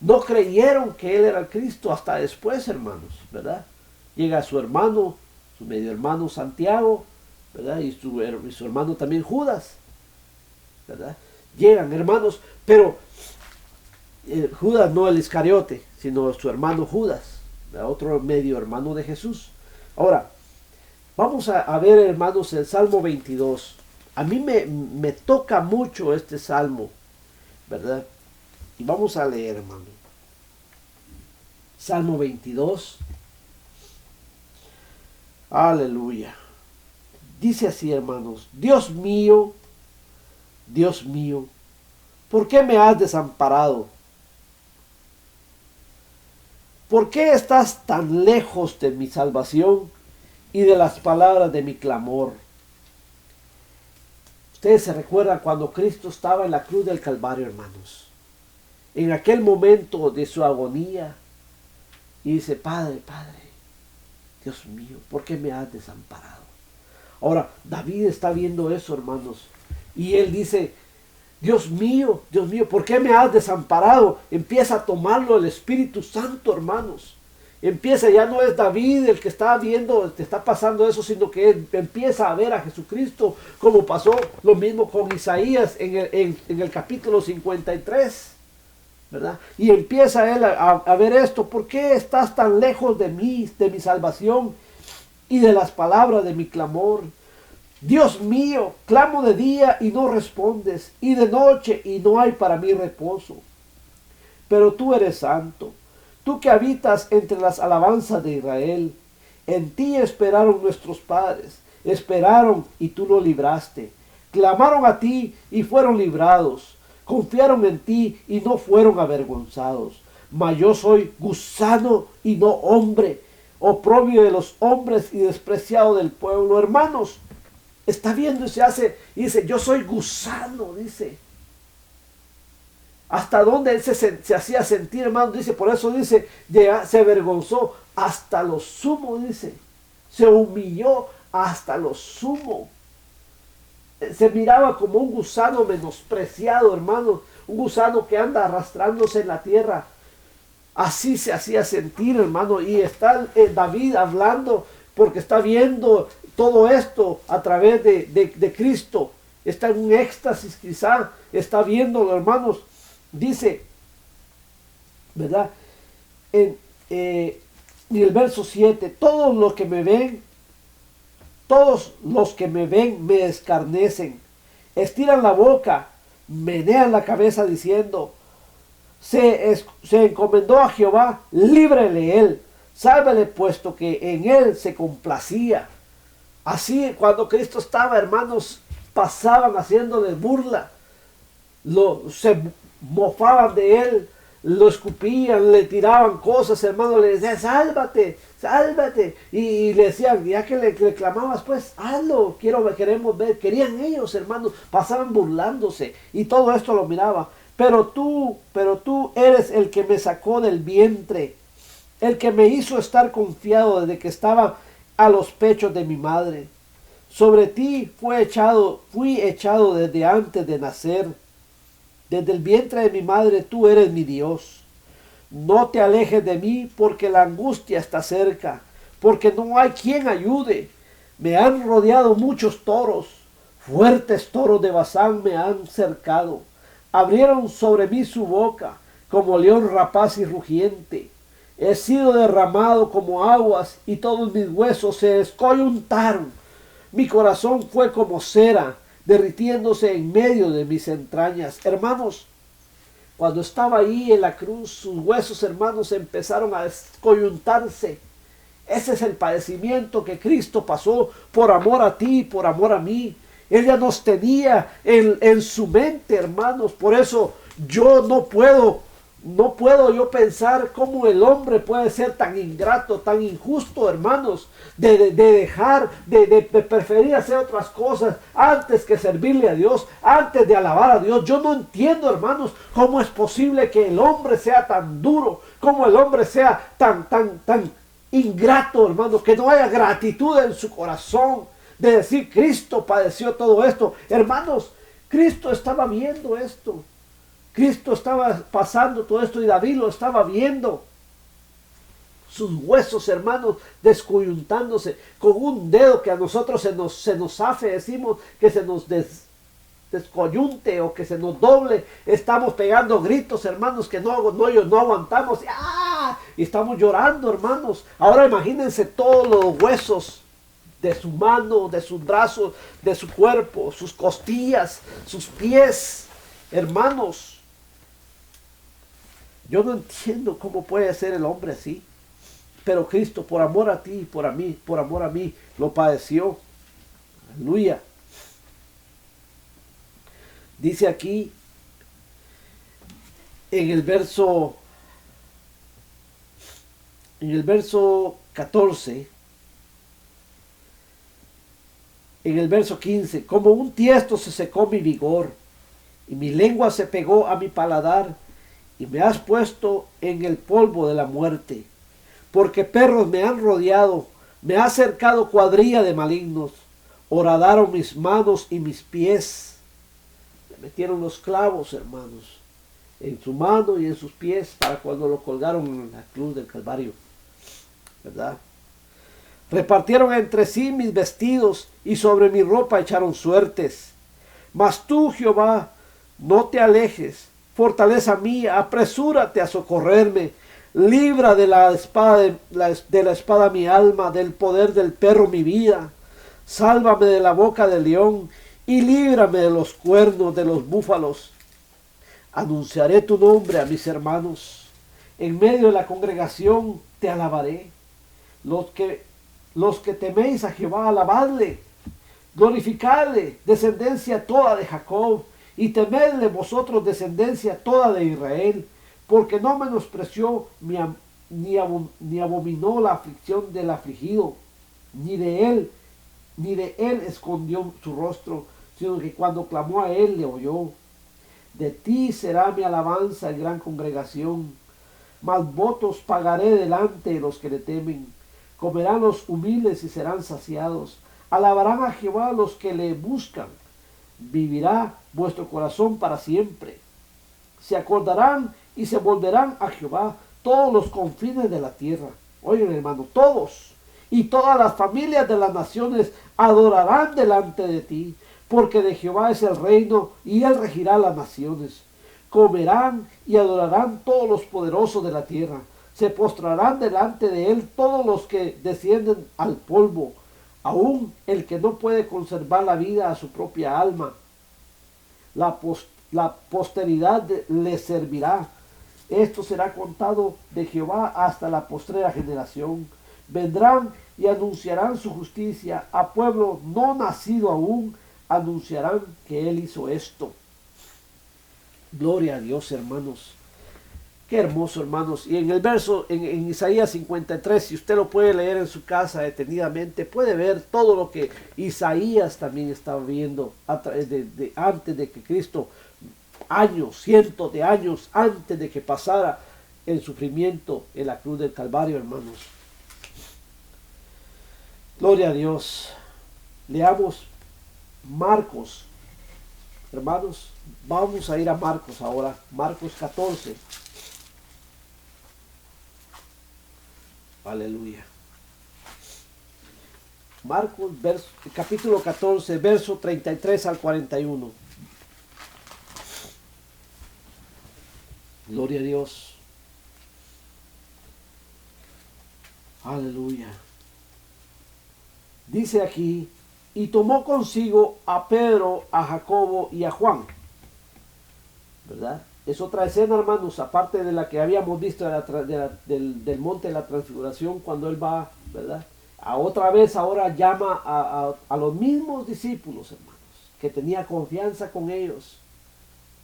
No creyeron que él era el Cristo hasta después, hermanos, ¿verdad? Llega su hermano, su medio hermano Santiago, ¿verdad? Y su hermano también Judas, ¿verdad? Llegan, hermanos, pero Judas no el Iscariote, sino su hermano Judas, ¿verdad? Otro medio hermano de Jesús. Ahora, vamos a ver, hermanos, el Salmo 22. A mí me toca mucho este Salmo, ¿verdad? Y vamos a leer, hermano. Salmo 22. Aleluya. Dice así, hermanos: Dios mío, ¿por qué me has desamparado? ¿Por qué estás tan lejos de mi salvación y de las palabras de mi clamor? Ustedes se recuerdan cuando Cristo estaba en la cruz del Calvario, hermanos. En aquel momento de su agonía, y dice: Padre, Dios mío, ¿por qué me has desamparado? Ahora, David está viendo eso, hermanos, y él dice: Dios mío, ¿por qué me has desamparado? Empieza a tomarlo el Espíritu Santo, hermanos. Empieza, ya no es David el que está viendo, te está pasando eso, sino que él empieza a ver a Jesucristo, como pasó lo mismo con Isaías en el capítulo 53. ¿verdad? Y empieza él a ver esto. ¿Por qué estás tan lejos de mí, de mi salvación y de las palabras de mi clamor? Dios mío, clamo de día y no respondes, y de noche y no hay para mí reposo. Pero tú eres santo, tú que habitas entre las alabanzas de Israel. En ti esperaron nuestros padres, esperaron y tú lo libraste. Clamaron a ti y fueron librados. Confiaron en ti y no fueron avergonzados. Mas yo soy gusano y no hombre, oprobio de los hombres y despreciado del pueblo. Hermanos, está viendo y dice, yo soy gusano, dice. Hasta dónde él se hacía sentir, hermano, dice, por eso dice, se avergonzó hasta lo sumo, dice. Se humilló hasta lo sumo. Se miraba como un gusano menospreciado, hermano, un gusano que anda arrastrándose en la tierra. Así se hacía sentir, hermano, y está David hablando porque está viendo todo esto a través de Cristo. Está en un éxtasis quizá, está viéndolo, hermanos. Dice, ¿verdad? En el verso 7, todos los que me ven me escarnecen, estiran la boca, menean la cabeza diciendo, se encomendó a Jehová, líbrele él, sálvele puesto que en él se complacía. Así cuando Cristo estaba, hermanos, pasaban haciéndole burla, se mofaban de él, lo escupían, le tiraban cosas, hermano, le decían, sálvate, sálvate, y le decían, ya que le clamabas, pues, hazlo, queremos ver, querían ellos, hermanos, pasaban burlándose, y todo esto lo miraba, pero tú eres el que me sacó del vientre, el que me hizo estar confiado desde que estaba a los pechos de mi madre. Sobre ti fui echado desde antes de nacer. Desde el vientre de mi madre tú eres mi Dios. No te alejes de mí porque la angustia está cerca, porque no hay quien ayude. Me han rodeado muchos toros, fuertes toros de Basán me han cercado. Abrieron sobre mí su boca como león rapaz y rugiente. He sido derramado como aguas y todos mis huesos se descoyuntaron. Mi corazón fue como cera, derritiéndose en medio de mis entrañas. Hermanos, cuando estaba ahí en la cruz, sus huesos, hermanos, empezaron a descoyuntarse. Ese es el padecimiento que Cristo pasó por amor a ti, por amor a mí. Él ya nos tenía en su mente, hermanos. Por eso yo no puedo yo pensar cómo el hombre puede ser tan ingrato, tan injusto, hermanos, de dejar, de preferir hacer otras cosas antes que servirle a Dios, antes de alabar a Dios. Yo no entiendo, hermanos, cómo es posible que el hombre sea tan duro, cómo el hombre sea tan ingrato, hermanos, que no haya gratitud en su corazón de decir, Cristo padeció todo esto. Hermanos, Cristo estaba viendo esto. Cristo estaba pasando todo esto y David lo estaba viendo. Sus huesos, hermanos, descoyuntándose con un dedo que a nosotros se nos zafe, decimos que se nos descoyunte o que se nos doble. Estamos pegando gritos, hermanos, que no aguantamos. ¡Ah! Y estamos llorando, hermanos. Ahora imagínense todos los huesos de su mano, de sus brazos, de su cuerpo, sus costillas, sus pies, hermanos. Yo no entiendo cómo puede ser el hombre así. Pero Cristo, por amor a ti, por amor a mí, lo padeció. Aleluya. Dice aquí, en el verso 14, en el verso 15, como un tiesto se secó mi vigor, y mi lengua se pegó a mi paladar, y me has puesto en el polvo de la muerte, porque perros me han rodeado, me ha cercado cuadrilla de malignos, horadaron mis manos y mis pies. Le metieron los clavos, hermanos, en su mano y en sus pies, para cuando lo colgaron en la cruz del Calvario, ¿verdad? Repartieron entre sí mis vestidos, y sobre mi ropa echaron suertes. Mas tú, Jehová, no te alejes, fortaleza mía, apresúrate a socorrerme. Libra de la espada mi alma, del poder del perro mi vida. Sálvame de la boca del león y líbrame de los cuernos de los búfalos. Anunciaré tu nombre a mis hermanos. En medio de la congregación te alabaré. Los que teméis a Jehová, alabadle. Glorificadle, descendencia toda de Jacob, y temedle vosotros, descendencia toda de Israel, porque no menospreció ni abominó la aflicción del afligido, ni de él escondió su rostro, sino que cuando clamó a él le oyó. De ti será mi alabanza en gran congregación, mas votos pagaré delante de los que le temen. Comerán los humildes y serán saciados. Alabarán a Jehová los que le buscan. Vivirá vuestro corazón para siempre. Se acordarán y se volverán a Jehová todos los confines de la tierra. Oigan, hermano, todos. Y todas las familias de las naciones adorarán delante de ti, porque de Jehová es el reino y él regirá las naciones. Comerán y adorarán todos los poderosos de la tierra. Se postrarán delante de él todos los que descienden al polvo, aun el que no puede conservar la vida a su propia alma. La posteridad le servirá. Esto será contado de Jehová hasta la postrera generación. Vendrán y anunciarán su justicia. A pueblo no nacido aún anunciarán que él hizo esto. Gloria a Dios, hermanos. Qué hermoso, hermanos. Y en el verso, en Isaías 53, si usted lo puede leer en su casa detenidamente, puede ver todo lo que Isaías también estaba viendo antes de que Cristo, años, cientos de años antes de que pasara el sufrimiento en la cruz del Calvario, hermanos. Gloria a Dios. Leamos Marcos. Hermanos, vamos a ir a Marcos ahora. Marcos 14. Aleluya. Marcos capítulo 14, verso 33 al 41. Gloria a Dios. Aleluya. Dice aquí, y tomó consigo a Pedro, a Jacobo y a Juan. ¿Verdad? Es otra escena, hermanos, aparte de la que habíamos visto del monte de la transfiguración, cuando él va, ¿verdad? Otra vez ahora llama a los mismos discípulos, hermanos, que tenía confianza con ellos,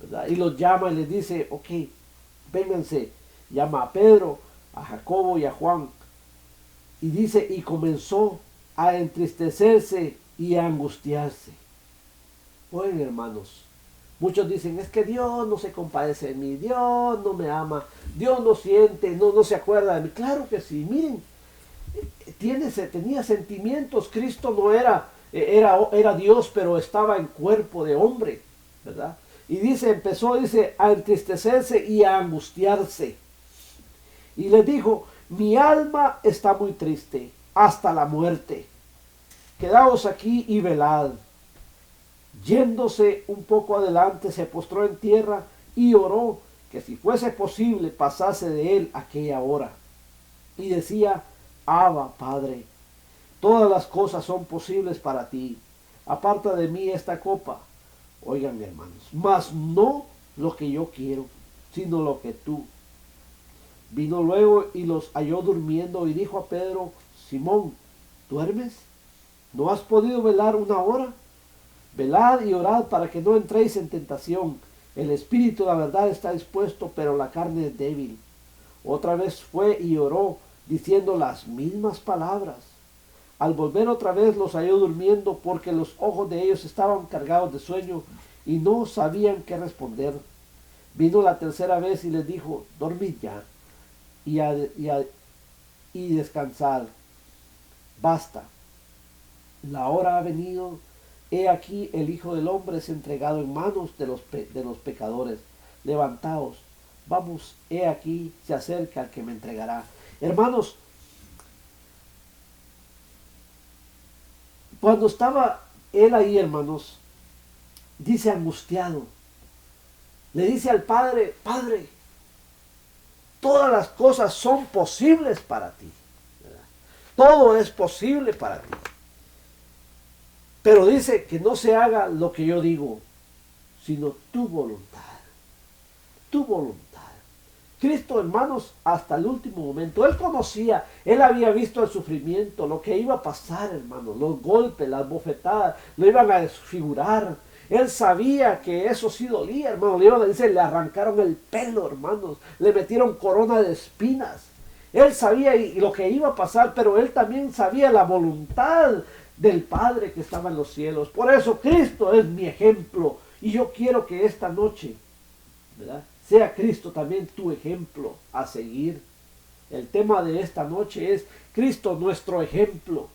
¿verdad? Y los llama y les dice, ok, vénganse. Llama a Pedro, a Jacobo y a Juan. Y dice, y comenzó a entristecerse y a angustiarse. Oigan, hermanos, muchos dicen, es que Dios no se compadece de mí, Dios no me ama, Dios no siente, no se acuerda de mí. Claro que sí, miren, tenía sentimientos. Cristo no era Dios, pero estaba en cuerpo de hombre, ¿verdad? Y empezó a entristecerse y a angustiarse. Y les dijo, mi alma está muy triste hasta la muerte. Quedaos aquí y velad. Yéndose un poco adelante, se postró en tierra y oró que si fuese posible pasase de él aquella hora. Y decía, Abba, Padre, todas las cosas son posibles para ti. Aparta de mí esta copa. Oigan, hermanos, mas no lo que yo quiero, sino lo que tú. Vino luego y los halló durmiendo y dijo a Pedro, Simón, ¿duermes? ¿No has podido velar una hora? Velad y orad para que no entréis en tentación. El espíritu, la verdad, está dispuesto, pero la carne es débil. Otra vez fue y oró, diciendo las mismas palabras. Al volver otra vez los halló durmiendo, porque los ojos de ellos estaban cargados de sueño y no sabían qué responder. Vino la tercera vez y les dijo, dormid ya y descansad. Basta. La hora ha venido. He aquí el Hijo del Hombre es entregado en manos de los pecadores. Levantaos. Vamos, he aquí se acerca el que me entregará. Hermanos, cuando estaba él ahí, hermanos, dice angustiado. Le dice al Padre, Padre, todas las cosas son posibles para ti, ¿verdad? Todo es posible para ti. Pero dice que no se haga lo que yo digo, sino tu voluntad. Tu voluntad. Cristo, hermanos, hasta el último momento, Él conocía, Él había visto el sufrimiento, lo que iba a pasar, hermanos, los golpes, las bofetadas, lo iban a desfigurar. Él sabía que eso sí dolía, hermanos. Le arrancaron el pelo, hermanos, le metieron corona de espinas. Él sabía lo que iba a pasar, pero Él también sabía la voluntad del Padre que estaba en los cielos. Por eso Cristo es mi ejemplo. Y yo quiero que esta noche, ¿verdad?, sea Cristo también tu ejemplo a seguir. El tema de esta noche es Cristo nuestro ejemplo.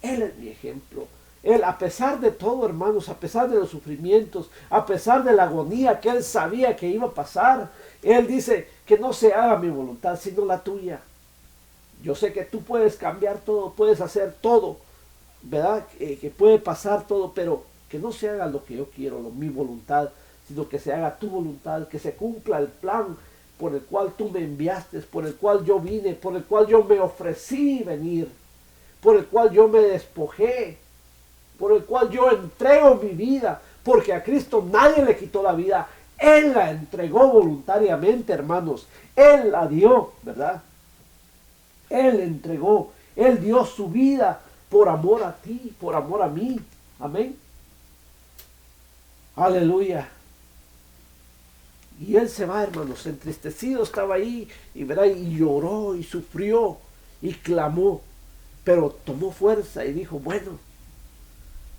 Él es mi ejemplo. Él, a pesar de todo, hermanos, a pesar de los sufrimientos, a pesar de la agonía que Él sabía que iba a pasar, Él dice que no se haga mi voluntad, sino la tuya. Yo sé que tú puedes cambiar todo, puedes hacer todo, ¿verdad? Que puede pasar todo, pero que no se haga lo que yo quiero, mi voluntad, sino que se haga tu voluntad, que se cumpla el plan por el cual tú me enviaste, por el cual yo vine, por el cual yo me ofrecí venir, por el cual yo me despojé, por el cual yo entrego mi vida, porque a Cristo nadie le quitó la vida, Él la entregó voluntariamente, hermanos, Él la dio, ¿verdad? Él entregó, Él dio su vida por amor a ti, por amor a mí, amén. Aleluya. Y Él se va, hermanos, entristecido estaba ahí, y verá, y lloró, y sufrió, y clamó, pero tomó fuerza y dijo, bueno,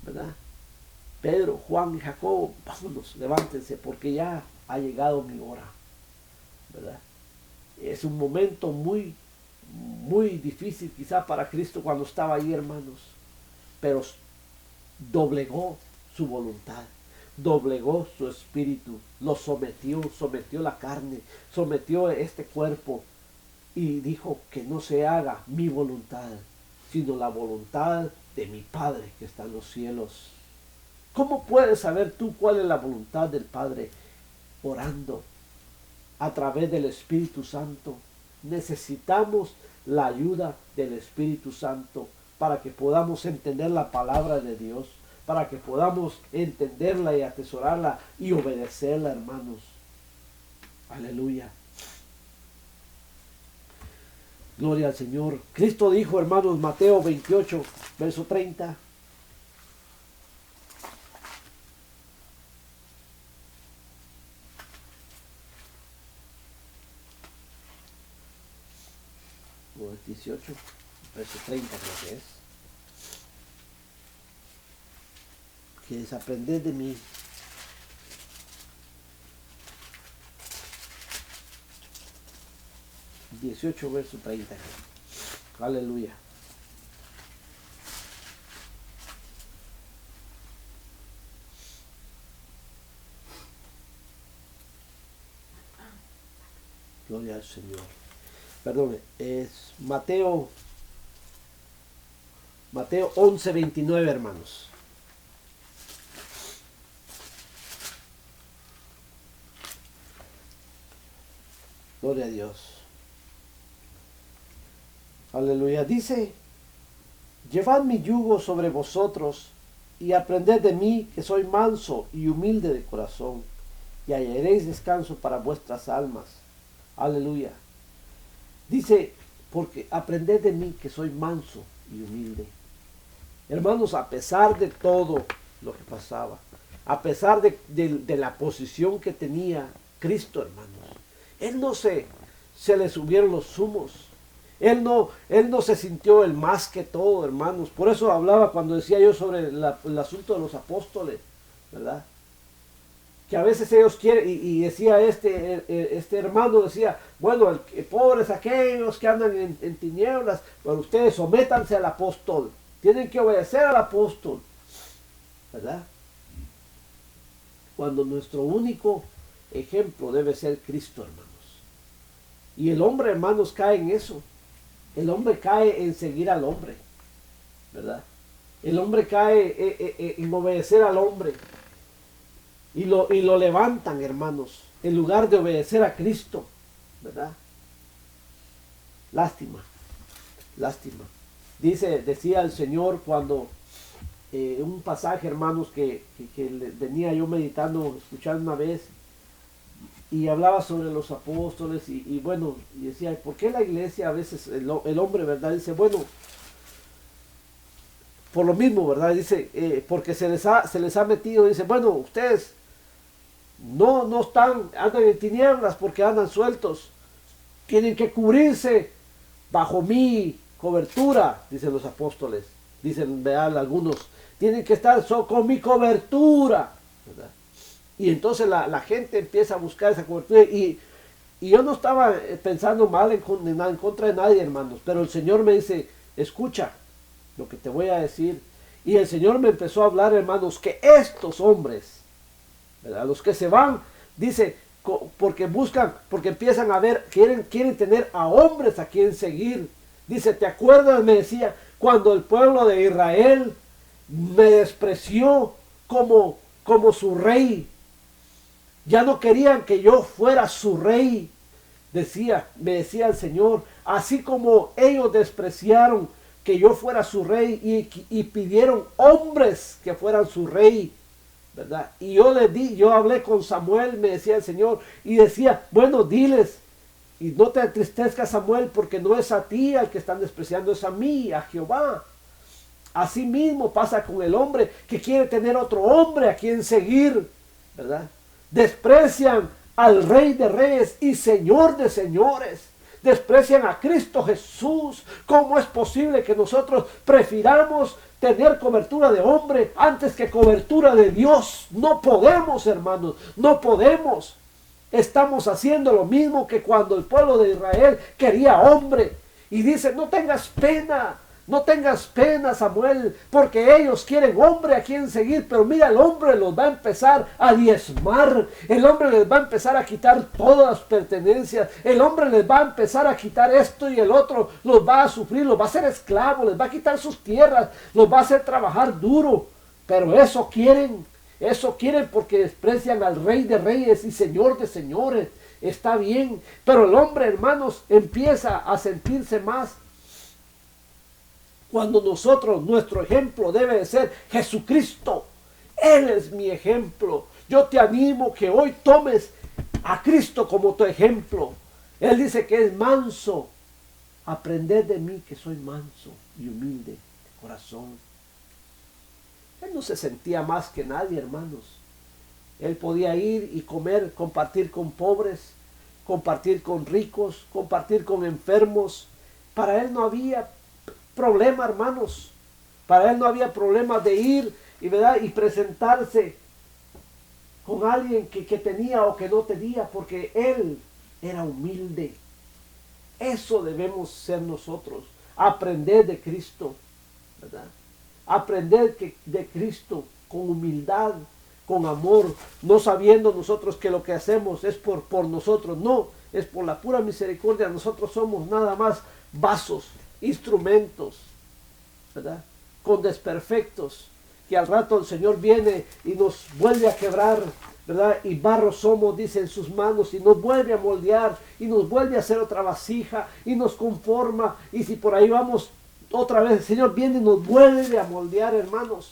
¿verdad? Pedro, Juan y Jacobo, vámonos, levántense, porque ya ha llegado mi hora, ¿verdad? Es un momento muy, muy difícil quizá para Cristo cuando estaba ahí, hermanos, pero doblegó su voluntad, doblegó su espíritu, lo sometió, sometió la carne, sometió este cuerpo y dijo que no se haga mi voluntad, sino la voluntad de mi Padre que está en los cielos. ¿Cómo puedes saber tú cuál es la voluntad del Padre? Orando a través del Espíritu Santo. Necesitamos la ayuda del Espíritu Santo para que podamos entender la palabra de Dios, para que podamos entenderla y atesorarla y obedecerla, hermanos. Aleluya. Gloria al Señor. Cristo dijo, hermanos, Mateo 28, verso 30. O el 18, verso 30 creo que es. Que desaprended de mí. (18 verso 30). Aleluya. Gloria al Señor. Perdón, es Mateo 11, 29, hermanos. Gloria a Dios. Aleluya. Dice, llevad mi yugo sobre vosotros y aprended de mí, que soy manso y humilde de corazón, y hallaréis descanso para vuestras almas. Aleluya. Dice, porque aprended de mí, que soy manso y humilde. Hermanos, a pesar de todo lo que pasaba, a pesar de la posición que tenía Cristo, hermanos, Él no se le subieron los humos. Él no se sintió el más que todo, hermanos. Por eso hablaba cuando decía yo sobre el asunto de los apóstoles, ¿verdad? Que a veces ellos quieren, y decía este hermano, decía, bueno, pobres aquellos que andan en tinieblas, pero ustedes sométanse al apóstol, tienen que obedecer al apóstol, ¿verdad? Cuando nuestro único ejemplo debe ser Cristo, hermanos. Y el hombre, hermanos, cae en eso. El hombre cae en seguir al hombre, ¿verdad? El hombre cae en obedecer al hombre. y lo levantan, hermanos, en lugar de obedecer a Cristo, ¿verdad? Lástima, lástima. Decía el Señor cuando un pasaje, hermanos, que venía yo meditando, escuchando una vez, y hablaba sobre los apóstoles, y bueno, y decía, ¿por qué la iglesia a veces, el hombre, ¿verdad? Dice, bueno, por lo mismo, ¿verdad? Dice, porque se les ha metido, dice, bueno, ustedes no están, andan en tinieblas porque andan sueltos, tienen que cubrirse bajo mi cobertura, dicen los apóstoles, dicen, vean algunos, tienen que estar con mi cobertura, ¿verdad? Y entonces la gente empieza a buscar esa cobertura, y yo no estaba pensando mal en contra de nadie, hermanos, pero el Señor me dice, escucha lo que te voy a decir. Y el Señor me empezó a hablar, hermanos, que estos hombres, ¿verdad? Los que se van, dice, porque buscan, porque empiezan a ver, quieren tener a hombres a quien seguir. Dice, ¿te acuerdas? Me decía, cuando el pueblo de Israel me despreció como su rey. Ya no querían que yo fuera su rey. Me decía el Señor, así como ellos despreciaron que yo fuera su rey y pidieron hombres que fueran su rey, ¿verdad? Y yo hablé con Samuel, me decía el Señor, y decía, bueno, diles, y no te entristezcas, Samuel, porque no es a ti al que están despreciando, es a mí, a Jehová. Así mismo pasa con el hombre que quiere tener otro hombre a quien seguir, ¿verdad? Desprecian al Rey de Reyes y Señor de Señores. Desprecian a Cristo Jesús. ¿Cómo es posible que nosotros prefiramos tener cobertura de hombre antes que cobertura de Dios? No podemos, hermanos, no podemos. Estamos haciendo lo mismo que cuando el pueblo de Israel quería hombre. Y dice, no tengas pena. No tengas pena, Samuel, porque ellos quieren hombre a quien seguir, pero mira, el hombre los va a empezar a diezmar, el hombre les va a empezar a quitar todas las pertenencias, el hombre les va a empezar a quitar esto y el otro, los va a sufrir, los va a hacer esclavos, les va a quitar sus tierras, los va a hacer trabajar duro, pero eso quieren porque desprecian al Rey de Reyes y Señor de Señores. Está bien, pero el hombre, hermanos, empieza a sentirse más cuando nuestro ejemplo debe de ser Jesucristo. Él es mi ejemplo. Yo te animo que hoy tomes a Cristo como tu ejemplo. Él dice que es manso. Aprended de mí que soy manso y humilde de corazón. Él no se sentía más que nadie, hermanos. Él podía ir y comer, compartir con pobres, compartir con ricos, compartir con enfermos. Para él no había problema, hermanos. Para él no había problema de ir y presentarse con alguien que tenía o que no tenía, porque él era humilde. Eso debemos ser nosotros. Aprender de Cristo, ¿verdad? Aprender de Cristo con humildad, con amor, no sabiendo nosotros que lo que hacemos es por nosotros, no, es por la pura misericordia. Nosotros somos nada más vasos, instrumentos, ¿verdad? Con desperfectos, que al rato el Señor viene y nos vuelve a quebrar, ¿verdad? Y barro somos, dice, en sus manos, y nos vuelve a moldear, y nos vuelve a hacer otra vasija, y nos conforma, y si por ahí vamos otra vez, el Señor viene y nos vuelve a moldear, hermanos.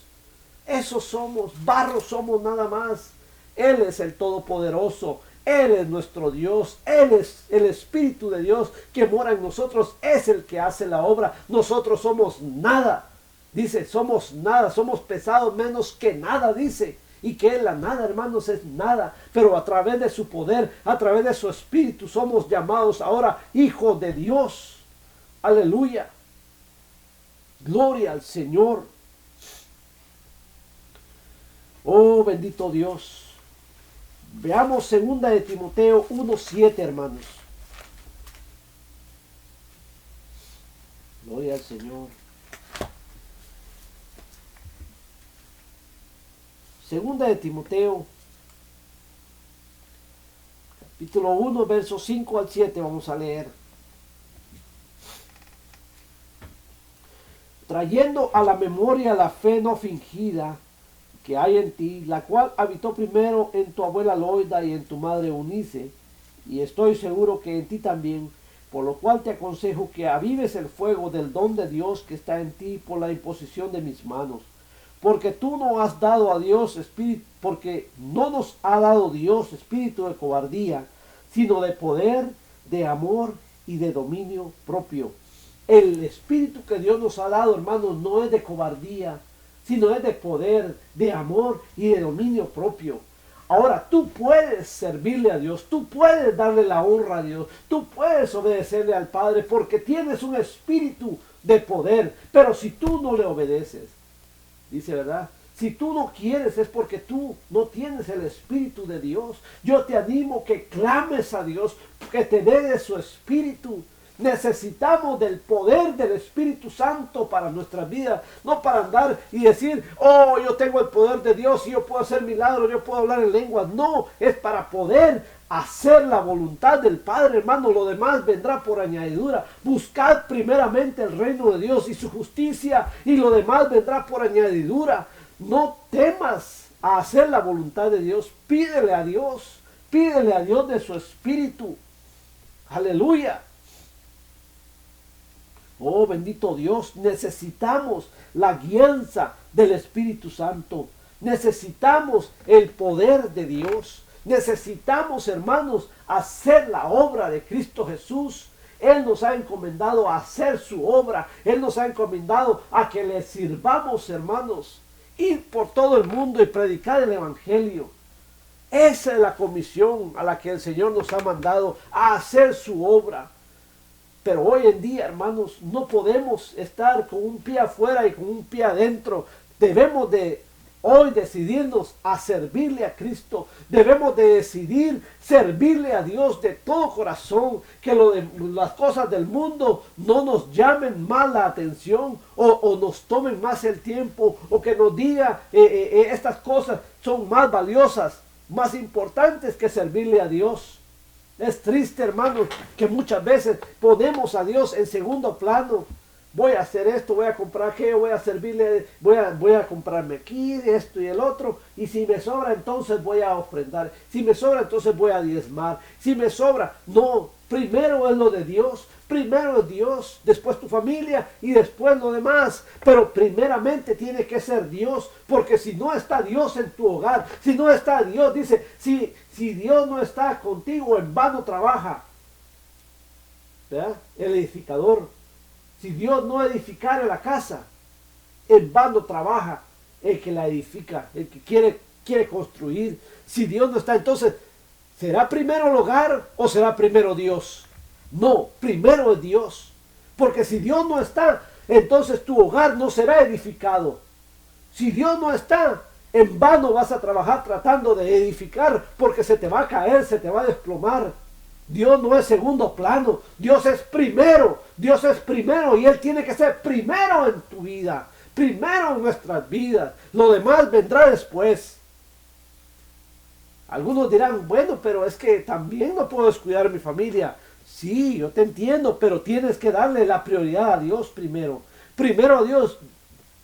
Eso somos, barro somos nada más. Él es el Todopoderoso. Él es nuestro Dios, Él es el Espíritu de Dios que mora en nosotros, es el que hace la obra. Nosotros somos nada, dice, somos nada, somos pesados menos que nada, dice. Y que la nada, hermanos, es nada, pero a través de su poder, a través de su Espíritu, somos llamados ahora hijos de Dios. Aleluya. Gloria al Señor. Oh, bendito Dios. Veamos 2 de Timoteo 1:7, hermanos. Gloria al Señor. 2 de Timoteo, capítulo 1, versos 5 al 7, vamos a leer. Trayendo a la memoria la fe no fingida que hay en ti, la cual habitó primero en tu abuela Loida y en tu madre Eunice, y estoy seguro que en ti también, por lo cual te aconsejo que avives el fuego del don de Dios que está en ti por la imposición de mis manos. Porque tú no has dado a Dios espíritu, porque no nos ha dado Dios espíritu de cobardía, sino de poder, de amor y de dominio propio. El espíritu que Dios nos ha dado, hermanos, no es de cobardía, sino es de poder, de amor y de dominio propio. Ahora, tú puedes servirle a Dios, tú puedes darle la honra a Dios, tú puedes obedecerle al Padre porque tienes un espíritu de poder. Pero si tú no le obedeces, dice, ¿verdad? Si tú no quieres es porque tú no tienes el Espíritu de Dios. Yo te animo que clames a Dios, que te dé de su Espíritu. Necesitamos del poder del Espíritu Santo para nuestra vida, no para andar y decir, oh, yo tengo el poder de Dios y yo puedo hacer milagros, yo puedo hablar en lenguas. No, es para poder hacer la voluntad del Padre, hermano. Lo demás vendrá por añadidura. Buscad primeramente el reino de Dios y su justicia, y lo demás vendrá por añadidura. No temas a hacer la voluntad de Dios. Pídele a Dios de su Espíritu. Aleluya. Oh, bendito Dios, necesitamos la guianza del Espíritu Santo. Necesitamos el poder de Dios. Necesitamos, hermanos, hacer la obra de Cristo Jesús. Él nos ha encomendado a hacer su obra. Él nos ha encomendado a que le sirvamos, hermanos. Ir por todo el mundo y predicar el Evangelio. Esa es la comisión a la que el Señor nos ha mandado, a hacer su obra. Pero hoy en día, hermanos, no podemos estar con un pie afuera y con un pie adentro. Debemos de hoy decidirnos a servirle a Cristo. Debemos de decidir servirle a Dios de todo corazón. Que las cosas del mundo no nos llamen más la atención o nos tomen más el tiempo, o que nos diga estas cosas son más valiosas, más importantes que servirle a Dios. Es triste, hermanos, que muchas veces ponemos a Dios en segundo plano. Voy a hacer esto, voy a comprar aquello, voy a servirle, voy a comprarme aquí, esto y el otro. Y si me sobra, entonces voy a ofrendar. Si me sobra, entonces voy a diezmar. Si me sobra, no. Primero es lo de Dios. Primero es Dios, después tu familia y después lo demás. Pero primeramente tiene que ser Dios, porque si no está Dios en tu hogar, si no está Dios, dice, si Dios no está contigo, en vano trabaja, ¿verdad? El edificador. Si Dios no edificara la casa, en vano trabaja el que la edifica, el que quiere construir. Si Dios no está, entonces, ¿será primero el hogar o será primero Dios? No, primero es Dios. Porque si Dios no está, entonces tu hogar no será edificado. Si Dios no está, en vano vas a trabajar tratando de edificar, porque se te va a caer, se te va a desplomar. Dios no es segundo plano, Dios es primero. Dios es primero y Él tiene que ser primero en tu vida, primero en nuestras vidas. Lo demás vendrá después. Algunos dirán, bueno, pero es que también no puedo descuidar a mi familia. Sí, yo te entiendo, pero tienes que darle la prioridad a Dios primero. Primero a Dios,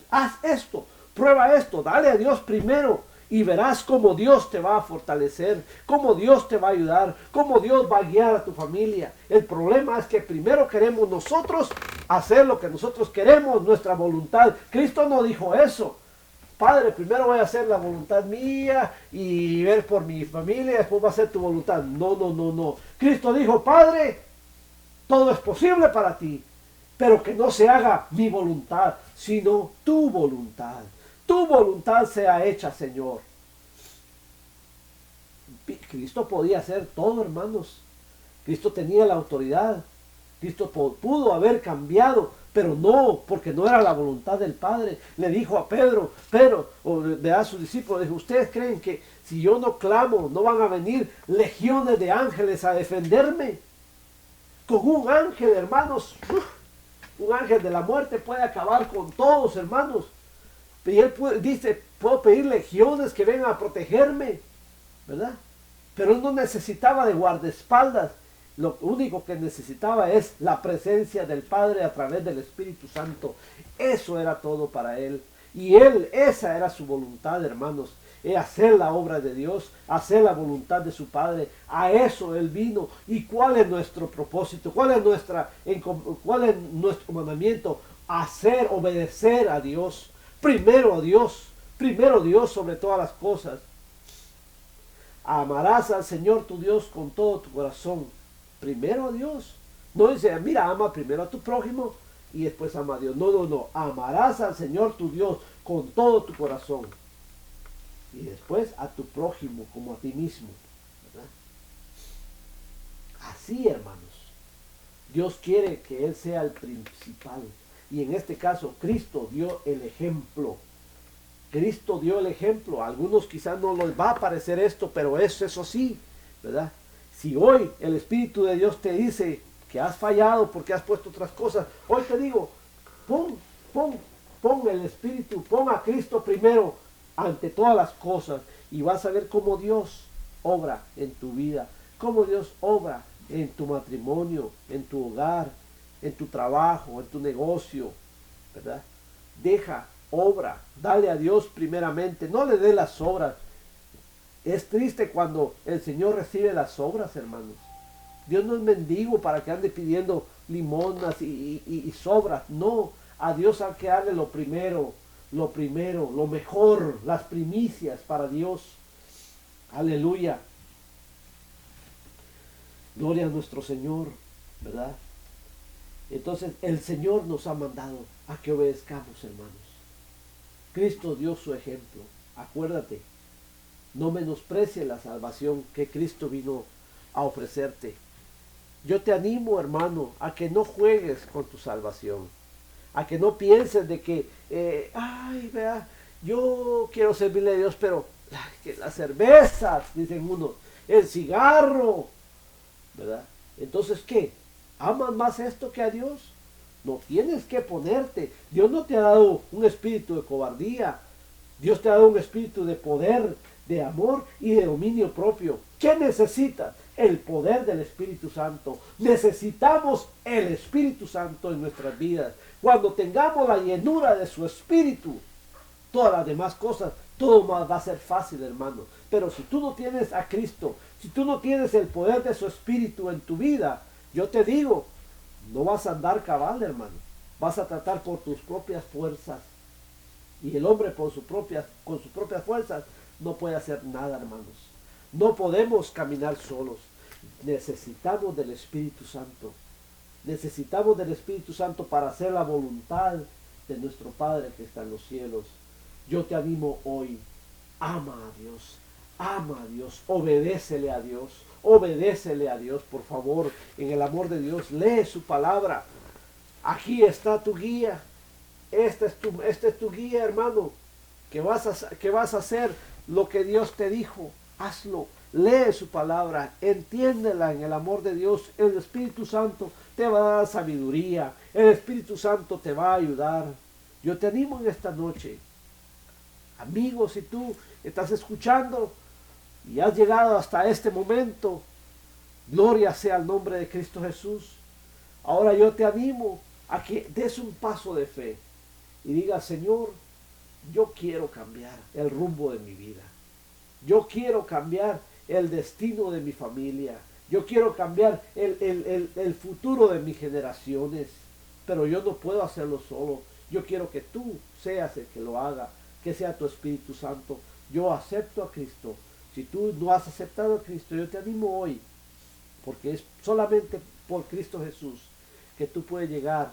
haz esto, prueba esto, dale a Dios primero. Y verás cómo Dios te va a fortalecer, cómo Dios te va a ayudar, cómo Dios va a guiar a tu familia. El problema es que primero queremos nosotros hacer lo que nosotros queremos, nuestra voluntad. Cristo no dijo eso. Padre, primero voy a hacer la voluntad mía y ver por mi familia, después va a ser tu voluntad. No, no, no, no. Cristo dijo, Padre, todo es posible para ti, pero que no se haga mi voluntad, sino tu voluntad. Tu voluntad sea hecha, Señor. Cristo podía hacer todo, hermanos. Cristo tenía la autoridad. Cristo pudo haber cambiado, pero no, porque no era la voluntad del Padre. Le dijo a Pedro, a sus discípulos, dijo, ¿ustedes creen que si yo no clamo, no van a venir legiones de ángeles a defenderme? Con un ángel, hermanos, un ángel de la muerte puede acabar con todos, hermanos. Y él dice, puedo pedir legiones que vengan a protegerme, ¿verdad? Pero él no necesitaba de guardaespaldas. Lo único que necesitaba es la presencia del Padre a través del Espíritu Santo. Eso era todo para él. Y él, esa era su voluntad, hermanos, es hacer la obra de Dios, hacer la voluntad de su Padre. A eso él vino. ¿Y cuál es nuestro propósito? ¿Cuál es nuestro mandamiento? Hacer, obedecer a Dios. Primero Dios sobre todas las cosas. Amarás al Señor tu Dios con todo tu corazón. Primero a Dios. No dice, mira, ama primero a tu prójimo y después ama a Dios. No. Amarás al Señor tu Dios con todo tu corazón. Y después a tu prójimo como a ti mismo. ¿Verdad? Así, hermanos. Dios quiere que Él sea el principal. Y en este caso, Cristo dio el ejemplo. Cristo dio el ejemplo. A algunos quizás no les va a parecer esto, pero es eso sí, ¿verdad? Si hoy el Espíritu de Dios te dice que has fallado porque has puesto otras cosas, hoy te digo, pon el Espíritu, pon a Cristo primero ante todas las cosas y vas a ver cómo Dios obra en tu vida, cómo Dios obra en tu matrimonio, en tu hogar, en tu trabajo, en tu negocio, ¿verdad? Obra, dale a Dios primeramente, no le dé las obras. Es triste cuando el Señor recibe las obras, hermanos. Dios no es mendigo para que ande pidiendo limonas y sobras. No, a Dios hay que darle lo primero, lo mejor, las primicias para Dios. Aleluya. Gloria a nuestro Señor, ¿verdad? Entonces el Señor nos ha mandado a que obedezcamos, hermanos. Cristo dio su ejemplo. Acuérdate, no menosprecie la salvación que Cristo vino a ofrecerte. Yo te animo, hermano, a que no juegues con tu salvación. A que no pienses de que, vea, yo quiero servirle a Dios, pero que las cervezas, dicen unos, el cigarro, ¿verdad? Entonces, ¿qué? ¿Amas más esto que a Dios? No tienes que ponerte. Dios no te ha dado un espíritu de cobardía. Dios te ha dado un espíritu de poder, de amor y de dominio propio. ¿Qué necesitas? El poder del Espíritu Santo. Necesitamos el Espíritu Santo en nuestras vidas. Cuando tengamos la llenura de su Espíritu, todas las demás cosas, todo más va a ser fácil, hermano. Pero si tú no tienes a Cristo, si tú no tienes el poder de su Espíritu en tu vida, yo te digo, no vas a andar cabal, hermano. Vas a tratar por tus propias fuerzas. Y el hombre con sus propias fuerzas no puede hacer nada, hermanos. No podemos caminar solos. Necesitamos del Espíritu Santo. Necesitamos del Espíritu Santo para hacer la voluntad de nuestro Padre que está en los cielos. Yo te animo hoy. Ama a Dios. Ama a Dios. Obedécele a Dios. Obedécele a Dios, por favor. En el amor de Dios, lee su palabra. Aquí está tu guía. Este es tu guía, hermano. Que vas a hacer lo que Dios te dijo. Hazlo. Lee su palabra. Entiéndela en el amor de Dios. El Espíritu Santo te va a dar sabiduría. El Espíritu Santo te va a ayudar. Yo te animo en esta noche. Amigos, si tú estás escuchando y has llegado hasta este momento, gloria sea el nombre de Cristo Jesús. Ahora yo te animo a que des un paso de fe y digas, Señor, yo quiero cambiar el rumbo de mi vida. Yo quiero cambiar el destino de mi familia. Yo quiero cambiar el futuro de mis generaciones. Pero yo no puedo hacerlo solo. Yo quiero que tú seas el que lo haga, que sea tu Espíritu Santo. Yo acepto a Cristo. Si tú no has aceptado a Cristo, yo te animo hoy, porque es solamente por Cristo Jesús que tú puedes llegar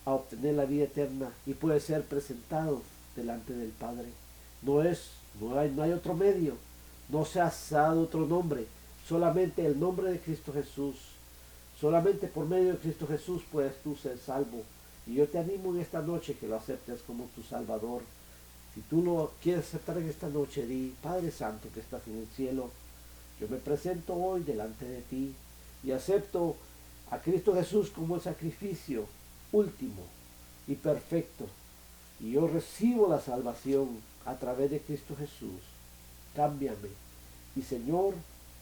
a obtener la vida eterna y puedes ser presentado delante del Padre. No hay otro medio, no se ha dado otro nombre, solamente el nombre de Cristo Jesús. Solamente por medio de Cristo Jesús puedes tú ser salvo. Y yo te animo en esta noche que lo aceptes como tu Salvador. Si tú lo quieres aceptar en esta noche, di, Padre Santo que estás en el cielo, yo me presento hoy delante de ti y acepto a Cristo Jesús como el sacrificio último y perfecto. Y yo recibo la salvación a través de Cristo Jesús. Cámbiame. Y Señor,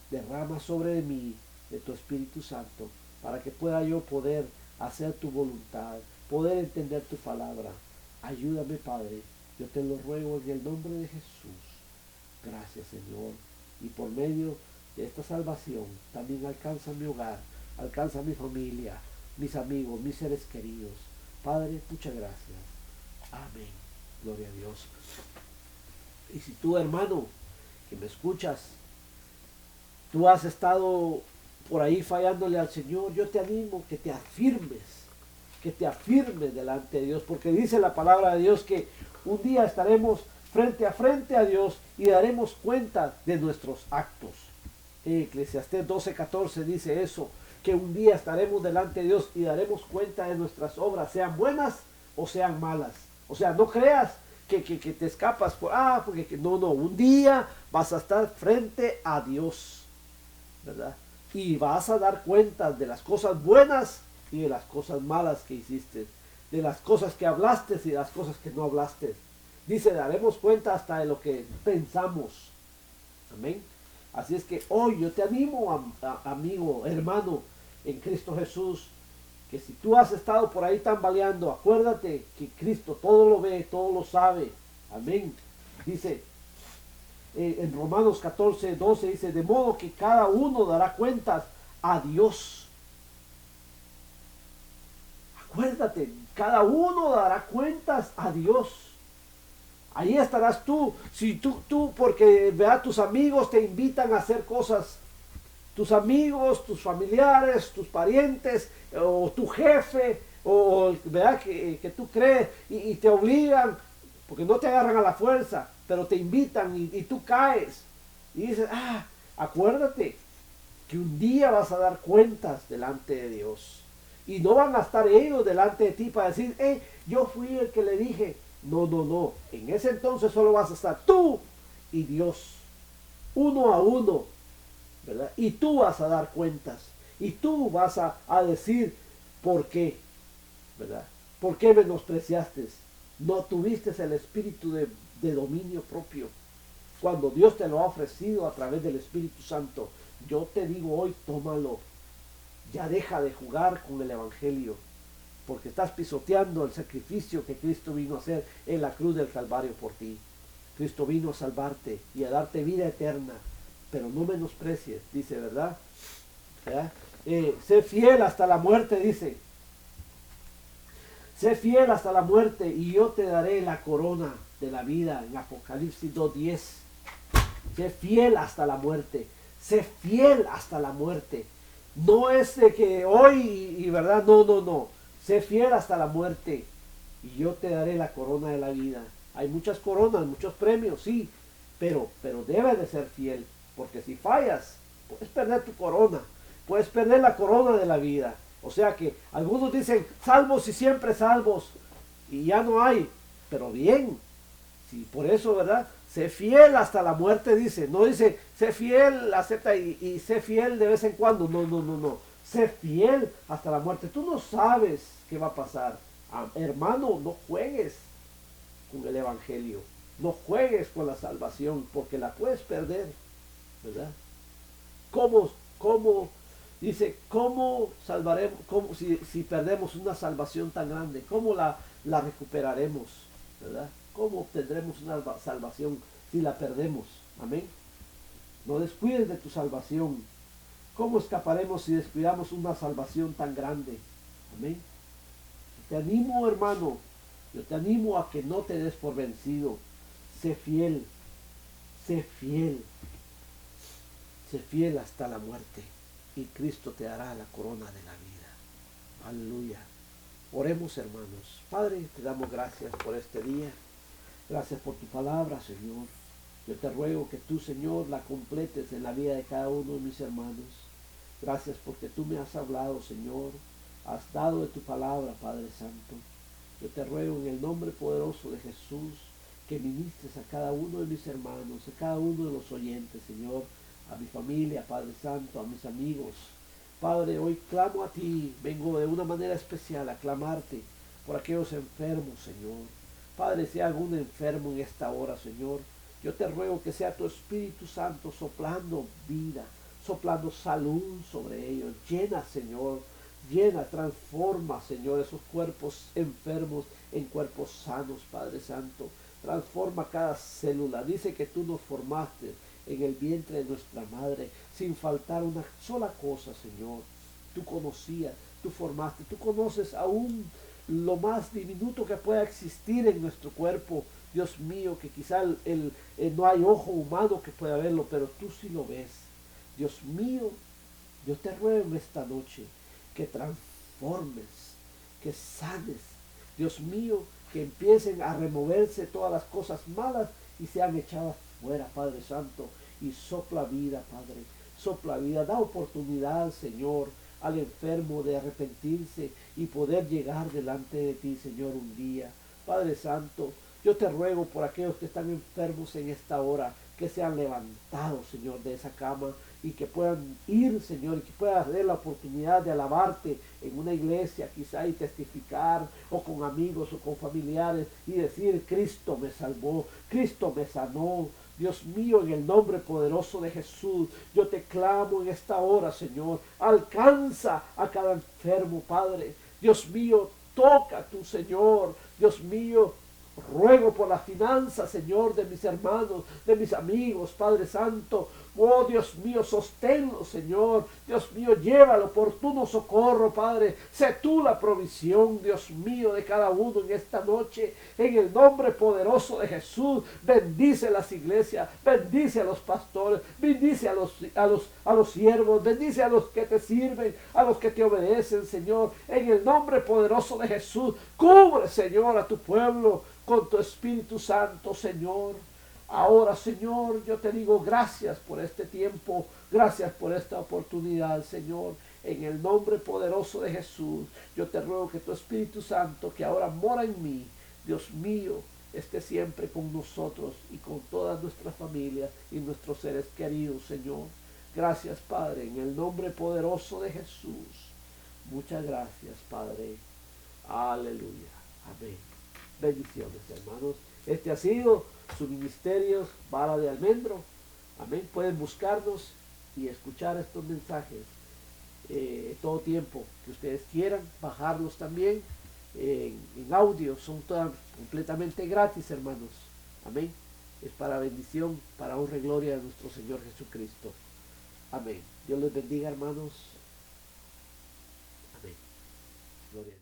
derrama sobre mí de tu Espíritu Santo para que pueda yo poder hacer tu voluntad, poder entender tu palabra. Ayúdame, Padre, Yo te lo ruego en el nombre de Jesús. Gracias, Señor. Y por medio de esta salvación también alcanza mi hogar, alcanza mi familia, mis amigos, mis seres queridos. Padre, muchas gracias. Amén. Gloria a Dios. Y si tú, hermano, que me escuchas, tú has estado por ahí fallándole al Señor, yo te animo que te afirmes delante de Dios, porque dice la palabra de Dios que un día estaremos frente a Dios y daremos cuenta de nuestros actos. Eclesiastés 12:14 dice eso, que un día estaremos delante de Dios y daremos cuenta de nuestras obras, sean buenas o sean malas. O sea, no creas que te escapas porque no, un día vas a estar frente a Dios, ¿verdad? Y vas a dar cuenta de las cosas buenas y de las cosas malas que hiciste, de las cosas que hablaste y de las cosas que no hablaste. Dice, daremos cuenta hasta de lo que pensamos. Amén. Así es que hoy yo te animo, amigo, hermano, en Cristo Jesús, que si tú has estado por ahí tambaleando, acuérdate que Cristo todo lo ve, todo lo sabe. Amén. Dice en Romanos 14:12, dice, de modo que cada uno dará cuentas a Dios. Acuérdate, cada uno dará cuentas a Dios. Ahí estarás tú. Si tú porque vea, tus amigos te invitan a hacer cosas, tus amigos, tus familiares, tus parientes, o tu jefe, o vea que tú crees y te obligan, porque no te agarran a la fuerza, pero te invitan y tú caes. Y dices, acuérdate que un día vas a dar cuentas delante de Dios. Y no van a estar ellos delante de ti para decir, yo fui el que le dije. No. En ese entonces solo vas a estar tú y Dios, uno a uno, ¿verdad? Y tú vas a dar cuentas. Y tú vas a decir por qué, ¿verdad? ¿Por qué menospreciaste? No tuviste el espíritu de dominio propio. Cuando Dios te lo ha ofrecido a través del Espíritu Santo, yo te digo hoy, tómalo. Ya deja de jugar con el Evangelio, porque estás pisoteando el sacrificio que Cristo vino a hacer en la cruz del Calvario por ti. Cristo vino a salvarte y a darte vida eterna, pero no menosprecies, dice, ¿verdad? Sé fiel hasta la muerte, dice. Sé fiel hasta la muerte y yo te daré la corona de la vida, en Apocalipsis 2:10. Sé fiel hasta la muerte. Sé fiel hasta la muerte. No es de que hoy y verdad, no. Sé fiel hasta la muerte y yo te daré la corona de la vida. Hay muchas coronas, muchos premios, sí, pero debes de ser fiel, porque si fallas, puedes perder tu corona, puedes perder la corona de la vida. O sea que algunos dicen, salvos y siempre salvos, y ya no hay, pero bien, sí, por eso, ¿verdad? Sé fiel hasta la muerte, dice, no dice, sé fiel, acepta y sé fiel de vez en cuando, no. Sé fiel hasta la muerte. Tú no sabes qué va a pasar. Hermano, no juegues con el Evangelio. No juegues con la salvación, porque la puedes perder, ¿verdad? Dice, ¿cómo salvaremos? Si perdemos una salvación tan grande? ¿Cómo la recuperaremos? ¿Verdad? ¿Cómo obtendremos una salvación si la perdemos? Amén. No descuides de tu salvación. ¿Cómo escaparemos si descuidamos una salvación tan grande? Amén. Te animo, hermano, yo te animo a que no te des por vencido. Sé fiel hasta la muerte y Cristo te dará la corona de la vida. Aleluya. Oremos, hermanos. Padre, te damos gracias por este día. Gracias por tu palabra, Señor. Yo te ruego que tú, Señor, la completes en la vida de cada uno de mis hermanos. Gracias porque tú me has hablado, Señor. Has dado de tu palabra, Padre Santo. Yo te ruego en el nombre poderoso de Jesús que ministres a cada uno de mis hermanos, a cada uno de los oyentes, Señor, a mi familia, Padre Santo, a mis amigos. Padre, hoy clamo a ti, vengo de una manera especial a clamarte por aquellos enfermos, Señor. Padre, si hay algún enfermo en esta hora, Señor, yo te ruego que sea tu Espíritu Santo soplando vida, soplando salud sobre ellos. Llena, Señor, Llena, transforma, Señor, esos cuerpos enfermos en cuerpos sanos, Padre Santo. Transforma cada célula. Dice que tú nos formaste en el vientre de nuestra madre sin faltar una sola cosa, Señor. Tú conocías, tú formaste, tú conoces aún lo más diminuto que pueda existir en nuestro cuerpo. Dios mío, que quizá no hay ojo humano que pueda verlo, pero tú sí lo ves. Dios mío, yo te ruego en esta noche que transformes, que sanes. Dios mío, que empiecen a removerse todas las cosas malas y sean echadas fuera, Padre Santo. Y sopla vida, Padre. Sopla vida. Da oportunidad, Señor, al enfermo de arrepentirse y poder llegar delante de ti, Señor, un día. Padre Santo, yo te ruego por aquellos que están enfermos en esta hora, que sean levantados, Señor, de esa cama y que puedan ir, Señor, y que puedan tener la oportunidad de alabarte en una iglesia quizá y testificar, o con amigos o con familiares, y decir: Cristo me salvó, Cristo me sanó. Dios mío, en el nombre poderoso de Jesús, yo te clamo en esta hora, Señor. Alcanza a cada enfermo, Padre. Dios mío, toca tu Señor. Dios mío, ruego por las finanzas, Señor, de mis hermanos, de mis amigos, Padre Santo. Oh, Dios mío, sosténlo, Señor. Dios mío, llévalo, oportuno socorro, Padre. Sé tú la provisión, Dios mío, de cada uno en esta noche. En el nombre poderoso de Jesús, bendice las iglesias, bendice a los pastores, bendice a los siervos, bendice a los que te sirven, a los que te obedecen, Señor. En el nombre poderoso de Jesús, cubre, Señor, a tu pueblo con tu Espíritu Santo, Señor. Ahora, Señor, yo te digo gracias por este tiempo, gracias por esta oportunidad, Señor. En el nombre poderoso de Jesús, yo te ruego que tu Espíritu Santo, que ahora mora en mí, Dios mío, esté siempre con nosotros y con todas nuestras familias y nuestros seres queridos, Señor. Gracias, Padre, en el nombre poderoso de Jesús. Muchas gracias, Padre. Aleluya. Amén. Bendiciones, hermanos. Este ha sido su ministerio, Vara de Almendro. Amén. Pueden buscarnos y escuchar estos mensajes todo tiempo que ustedes quieran. Bajarlos también en audio. Son todas completamente gratis, hermanos. Amén. Es para bendición, para honra y gloria de nuestro Señor Jesucristo. Amén. Dios les bendiga, hermanos. Amén. Gloria a Dios.